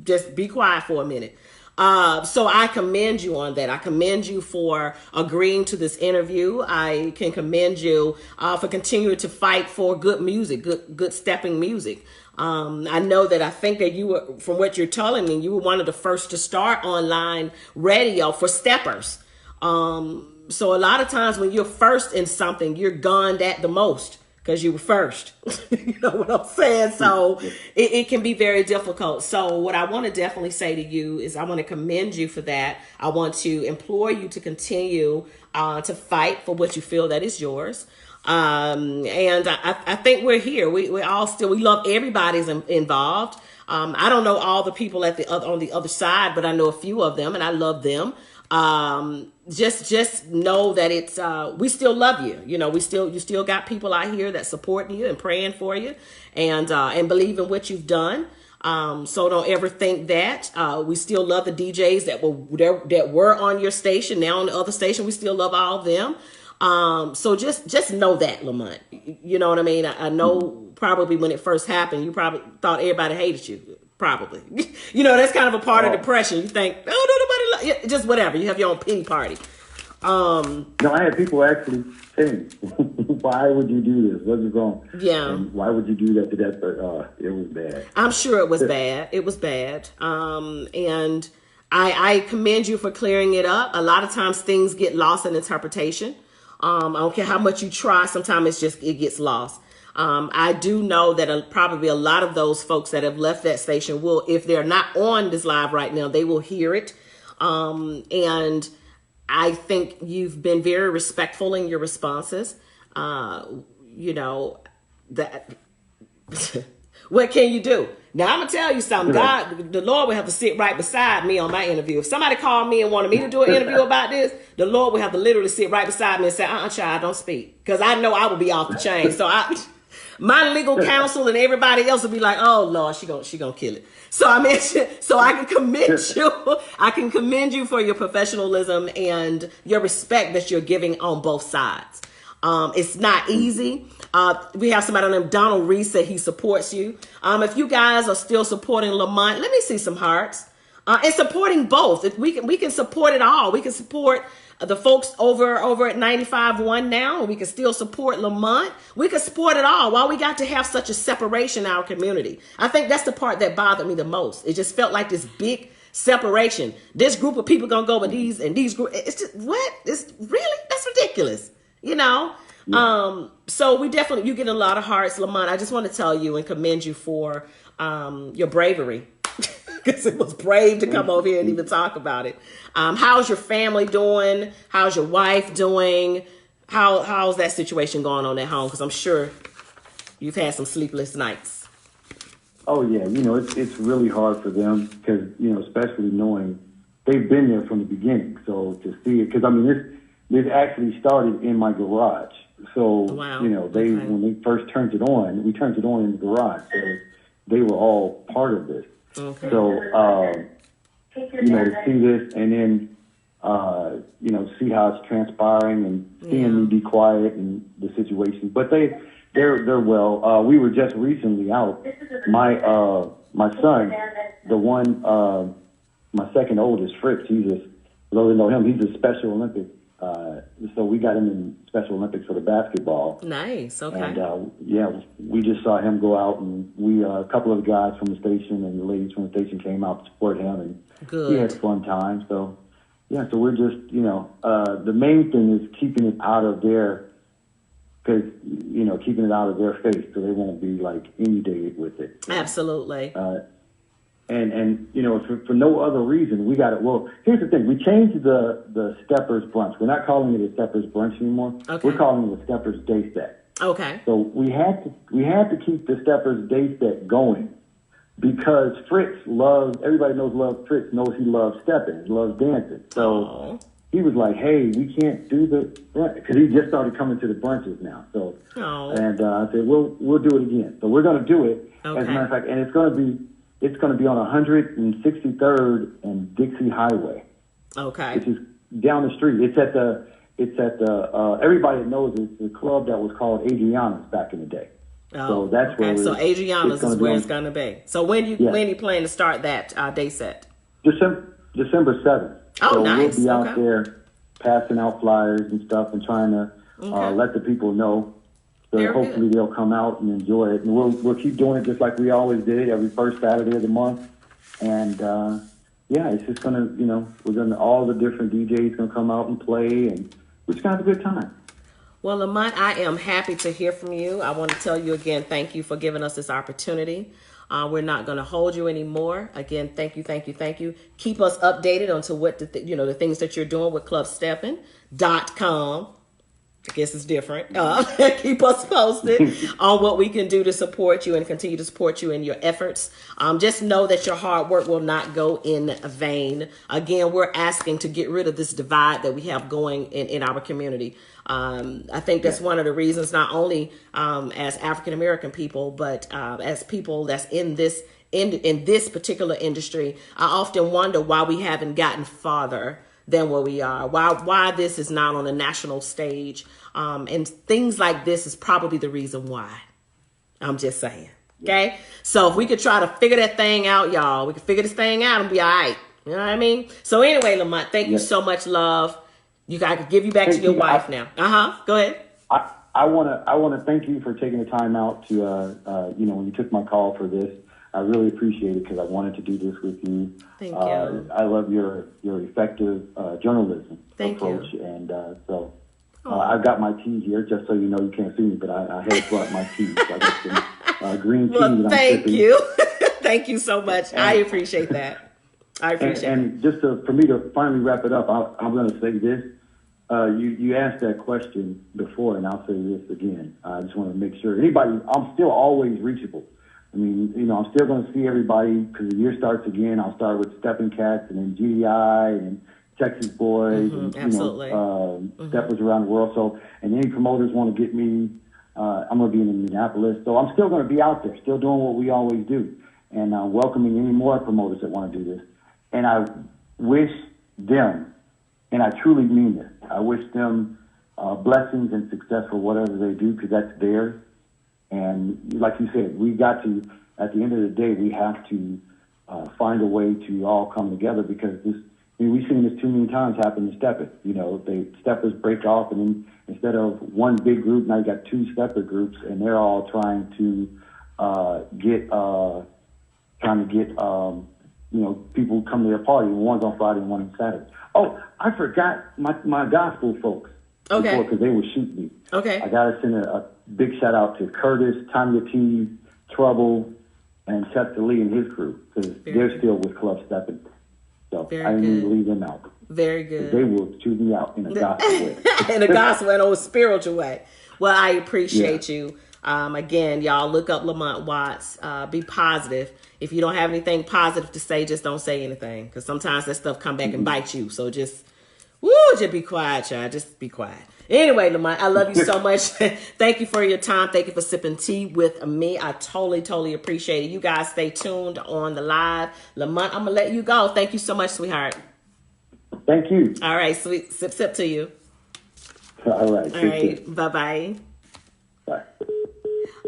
just be quiet for a minute. So I commend you on that. I commend you for agreeing to this interview. I can commend you for continuing to fight for good music, good stepping music. I know that I think that you were, from what you're telling me, you were one of the first to start online radio for steppers. So a lot of times when you're first in something, you're gunned at the most because you were first. You know what I'm saying? So it can be very difficult. So what I want to definitely say to you is I want to commend you for that. I want to implore you to continue to fight for what you feel that is yours. And I think we're here. We all still, we love everybody's involved. I don't know all the people on the other side, but I know a few of them and I love them. Just know that it's, we still love you. You know, you still got people out here that supporting you and praying for you and believe in what you've done. So don't ever think that. We still love the DJs that were on your station, now on the other station. We still love all of them. So just know that, Lamont. You know what I mean? I know probably when it first happened, you probably thought everybody hated you. Probably. You know, that's kind of a part of depression. You think, oh, nobody, just whatever. You have your own pity party. No, I had people actually saying, why would you do this? What's wrong? Yeah. And why would you do that to that? But it was bad. I'm sure it was bad. It was bad. And I commend you for clearing it up. A lot of times things get lost in interpretation. I don't care how much you try. Sometimes it gets lost. I do know that probably a lot of those folks that have left that station will, if they're not on this live right now, they will hear it. And I think you've been very respectful in your responses. You know, that what can you do? Now, I'm going to tell you something. God, the Lord will have to sit right beside me on my interview. If somebody called me and wanted me to do an interview about this, the Lord will have to literally sit right beside me and say, child, don't speak. Because I know I will be off the chain. So my legal counsel and everybody else will be like, oh, Lord, she gonna kill it. So I can commend you. I can commend you for your professionalism and your respect that you're giving on both sides. It's not easy. We have somebody named Donald Reese that he supports you. If you guys are still supporting Lamont, let me see some hearts. And supporting both. If we can support it all. We can support the folks over at 95.1 now, and we can still support Lamont. We can support it all. Why we got to have such a separation in our community? I think that's the part that bothered me the most. It just felt like this big separation. This group of people gonna go with these and these group. It's just what? It's really, that's ridiculous. You know. Yeah. So you get a lot of hearts, Lamont. I just want to tell you and commend you for your bravery. Because it was brave to come over here and even talk about it. How's your family doing? How's your wife doing? How's that situation going on at home? Because I'm sure you've had some sleepless nights. Oh, yeah. You know, it's really hard for them because, you know, especially knowing they've been there from the beginning. So to see it, because, I mean, this actually started in my garage. So, wow. You know, when they first turned it on, we turned it on in the garage. So they were all part of this. Okay. So, to see this and then, see how it's transpiring and seeing me be quiet and the situation. But they're well. We were just recently out. My son, the one, my second oldest, Fritz, for those who know him, he's a Special Olympic. So we got him in Special Olympics for the basketball. Nice. Okay. And we just saw him go out, and a couple of the guys from the station and the ladies from the station came out to support him, and Good. we had a fun time. So so we're just the main thing is keeping it out of their keeping it out of their face so they won't be like inundated with it. Absolutely. And for no other reason, we got it. Well, here's the thing: we changed the Steppers brunch. We're not calling it a Steppers brunch anymore. Okay. We're calling it a Steppers day set. Okay. So we had to keep the Steppers day set going because everybody loves Fritz knows he loves stepping, he loves dancing. So he was like, "Hey, we can't do the brunch," because he just started coming to the brunches now. So and I said, "We'll do it again." So we're going to do it. Okay. As a matter of fact, and it's going to be on 163rd and Dixie Highway. Okay. Which is down the street. It's at the everybody knows it's the club that was called Adriana's back in the day. So that's where. So Adriana's is where it's going to be. So when you plan to start that day set? December 7th. Oh, so nice. We'll be out there passing out flyers and stuff and trying to let the people know. So Very hopefully good. they'll come out and enjoy it. And we'll keep doing it just like we always did every first Saturday of the month. And it's just gonna all the different DJs gonna come out and play, and we're just gonna have a good time. Well, Lamont, I am happy to hear from you. I want to tell you again, thank you for giving us this opportunity. We're not going to hold you anymore. Again, thank you. Keep us updated onto what the things that you're doing with clubsteppin.com. I guess it's different. Keep us posted on what we can do to support you and continue to support you in your efforts. Just know that your hard work will not go in vain. Again, we're asking to get rid of this divide that we have going in our community. I think that's one of the reasons, not only as African American people, but as people that's in this particular industry. I often wonder why we haven't gotten farther than where we are. Why this is not on a national stage. And things like this is probably the reason why. I'm just saying. Okay? So if we could try to figure that thing out, y'all, we could figure this thing out and be all right. You know what I mean? So anyway, Lamont, thank you so much, love. I could give you back to your wife now. Go ahead. I want to thank you for taking the time out to, when you took my call for this. I really appreciate it because I wanted to do this with you. Thank you. I love your effective journalism approach. You. And I've got my tea here, just so you know, you can't see me, but I had brought my tea. So I got some green tea. Well, thank you. Thank you so much. I appreciate that. And just for me to finally wrap it up, I'm going to say this. You asked that question before, and I'll say this again. I just want to make sure I'm still always reachable. I mean, I'm still going to see everybody because the year starts again. I'll start with Steppin' Cats and then GDI and Texas Boys and Steppers around the world. So, and any promoters want to get me, I'm going to be in Indianapolis. So I'm still going to be out there, still doing what we always do, and welcoming any more promoters that want to do this. And I wish them, and I truly mean this, I wish them blessings and success for whatever they do because that's theirs. And like you said, we got to, at the end of the day, we have to find a way to all come together because we've seen this too many times happen to steppers. The steppers break off, and then instead of one big group, now you got two stepper groups, and they're all trying to get people come to their party. One's on Friday and one on Saturday. Oh, I forgot my gospel folks. Okay. Because they were shooting me. Okay. I got to send a big shout out to Curtis, Tanya T, Trouble, and Chester Lee and his crew because they're still with Club Steppin'. So I didn't even leave them out. Very good. They will shoot me out in a gospel way. In a gospel and a spiritual way. Well, I appreciate you. Again, y'all look up Lamont Watts. Be positive. If you don't have anything positive to say, just don't say anything because sometimes that stuff come back and bite you. So just Woo, just be quiet, child. Just be quiet. Anyway, Lamont, I love you so much. Thank you for your time. Thank you for sipping tea with me. I totally appreciate it. You guys stay tuned on the live. Lamont, I'm going to let you go. Thank you so much, sweetheart. Thank you. All right, sweet. Sip to you. All right. All right. Bye-bye. Bye.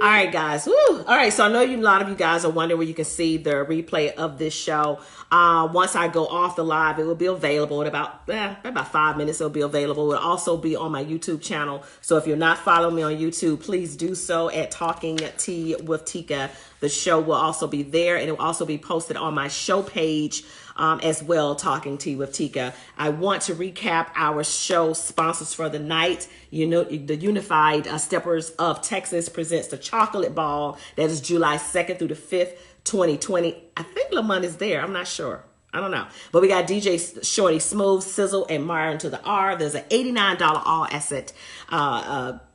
All right, guys. Woo. All right, so I know a lot of you guys are wondering where you can see the replay of this show. Once I go off the live, it will be available in about 5 minutes. It'll be available. It'll also be on my YouTube channel. So if you're not following me on YouTube, please do so at Talking Tea with Tika. The show will also be there, and it will also be posted on my show page as well, Talking Tea with Tika. I want to recap our show sponsors for the night. You know, the Unified Steppers of Texas presents the Chocolate Ball. That is July 2nd through the 5th, 2020. I think Lamont is there. I'm not sure. I don't know. But we got DJ Shorty Smooth, Sizzle, and Myron to the R. There's an $89 all asset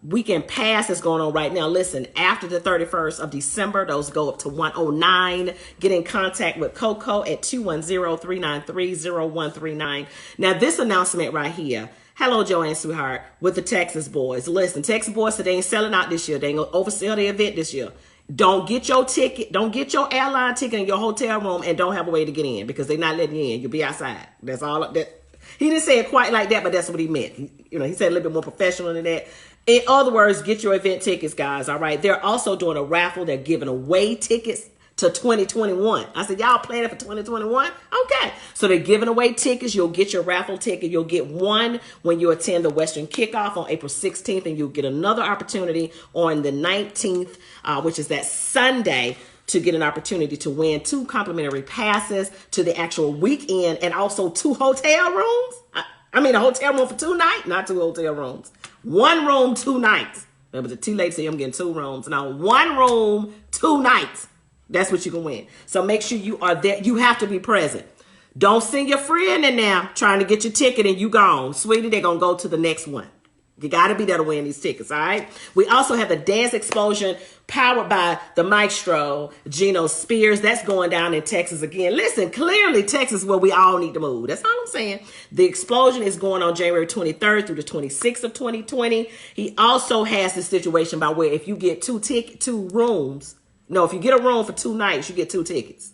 weekend pass that's going on right now. Listen, after the 31st of December, those go up to $109. Get in contact with Coco at 210-393-0139. Now, this announcement right here. Hello, Joanne, sweetheart, with the Texas boys. Listen, Texas boys said they ain't selling out this year. They ain't going to oversell the event this year. Don't get your ticket. Don't get your airline ticket in your hotel room and don't have a way to get in because they're not letting you in. You'll be outside. That's all. That he didn't say it quite like that, but that's what he meant. He said a little bit more professional than that. In other words, get your event tickets, guys. All right. They're also doing a raffle. They're giving away tickets to 2021. I said, y'all planning for 2021? Okay. So they're giving away tickets. You'll get your raffle ticket. You'll get one when you attend the Western Kickoff on April 16th, and you'll get another opportunity on the 19th, which is that Sunday, to get an opportunity to win 2 complimentary passes to the actual weekend and also 2 hotel rooms. I mean, a hotel room for 2 nights, not 2 hotel rooms. 1 room, 2 nights. Remember, the 2 ladies say I'm getting 2 rooms. Now, 1 room, 2 nights. That's what you can win. So make sure you are there. You have to be present. Don't send your friend in there trying to get your ticket and you gone. Sweetie, they're going to go to the next one. You got to be there to win these tickets, all right? We also have the Dance Explosion powered by the maestro, Gino Spears. That's going down in Texas again. Listen, clearly Texas is where we all need to move. That's all I'm saying. The explosion is going on January 23rd through the 26th of 2020. He also has this situation by where if you get 2 rooms, if you get a room for 2 nights, you get 2 tickets.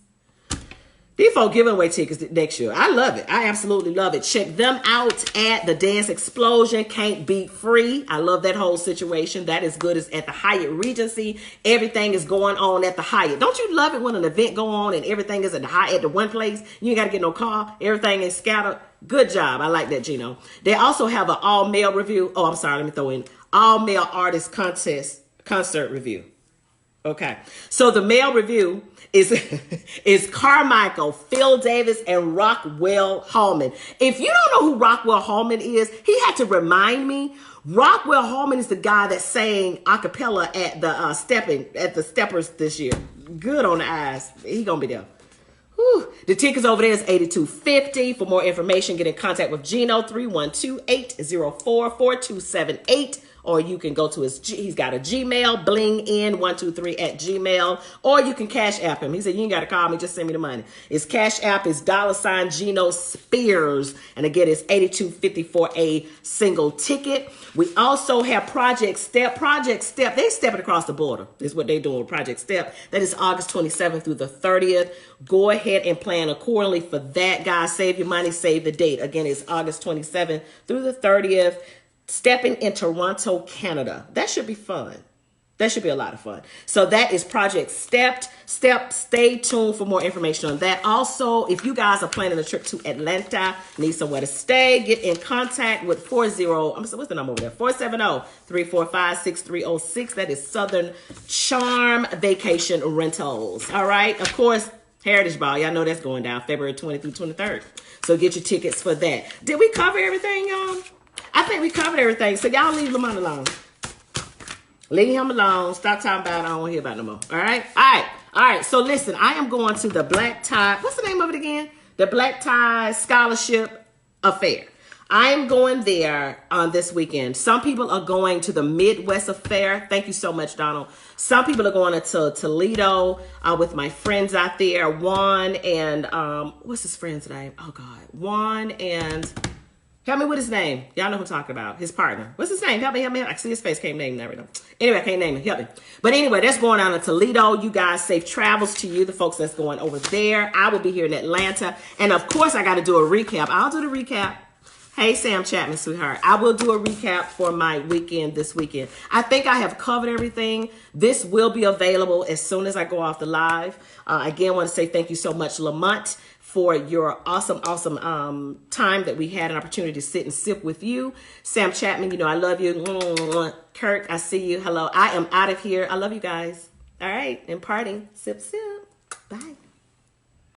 These folks giving away tickets next year. I love it. I absolutely love it. Check them out at the Dance Explosion. Can't beat free. I love that whole situation. That is good as at the Hyatt Regency. Everything is going on at the Hyatt. Don't you love it when an event go on and everything is at the Hyatt, at the one place? You ain't got to get no car. Everything is scattered. Good job. I like that, Gino. They also have an all-male review. Oh, I'm sorry. Let me throw in all-male artist concert review. Okay. So the male review is Carmichael, Phil Davis, and Rockwell Hallman. If you don't know who Rockwell Hallman is, he had to remind me. Rockwell Hallman is the guy that sang a cappella at the Steppers this year. Good on the eyes. He gonna be there. Whew. The tickets over there is $82.50. For more information, get in contact with Gino 312-804-4278. Or you can go to he's got a Gmail, blingin123@gmail, or you can Cash App him. He said, you ain't got to call me, just send me the money. His Cash App is $ Gino Spears. And again, it's $82.50 for a single ticket. We also have Project Step. Project Step, they stepping across the border. Is what they're doing with Project Step. That is August 27th through the 30th. Go ahead and plan accordingly for that, guys. Save your money, save the date. Again, it's August 27th through the 30th. Stepping in Toronto, Canada. That should be fun. That should be a lot of fun. So that is Project Step. Stay tuned for more information on that. Also, if you guys are planning a trip to Atlanta, need somewhere to stay, get in contact with what's the number over there? 470-345-6306. That is Southern Charm Vacation Rentals. All right. Of course, Heritage Ball. Y'all know that's going down February 20th through 23rd. So get your tickets for that. Did we cover everything, y'all? I think we covered everything. So y'all leave Lamont alone. Leave him alone. Stop talking about it. I don't want to hear about it no more. All right? All right. So listen, I am going to the Black Tie. What's the name of it again? The Black Tie Scholarship Affair. I am going there on this weekend. Some people are going to the Midwest Affair. Thank you so much, Donald. Some people are going to Toledo with my friends out there. Juan and, what's his friend's name? Oh, God. Juan and... Help me with his name. Y'all know who I'm talking about. His partner. What's his name? Help me. I can see his face. Can't name him. Never know. Anyway, I can't name him. Help me. But anyway, that's going on in Toledo. You guys, safe travels to you, the folks that's going over there. I will be here in Atlanta. And of course, I got to do a recap. I'll do the recap. Hey, Sam Chapman, sweetheart. I will do a recap for my weekend this weekend. I think I have covered everything. This will be available as soon as I go off the live. Again, I want to say thank you so much, Lamont, for your awesome time that we had an opportunity to sit and sip with you. Sam Chapman, you know I love you. Kurt, I see you. Hello. I am out of here. I love you guys. All right. And parting. Sip, sip. Bye.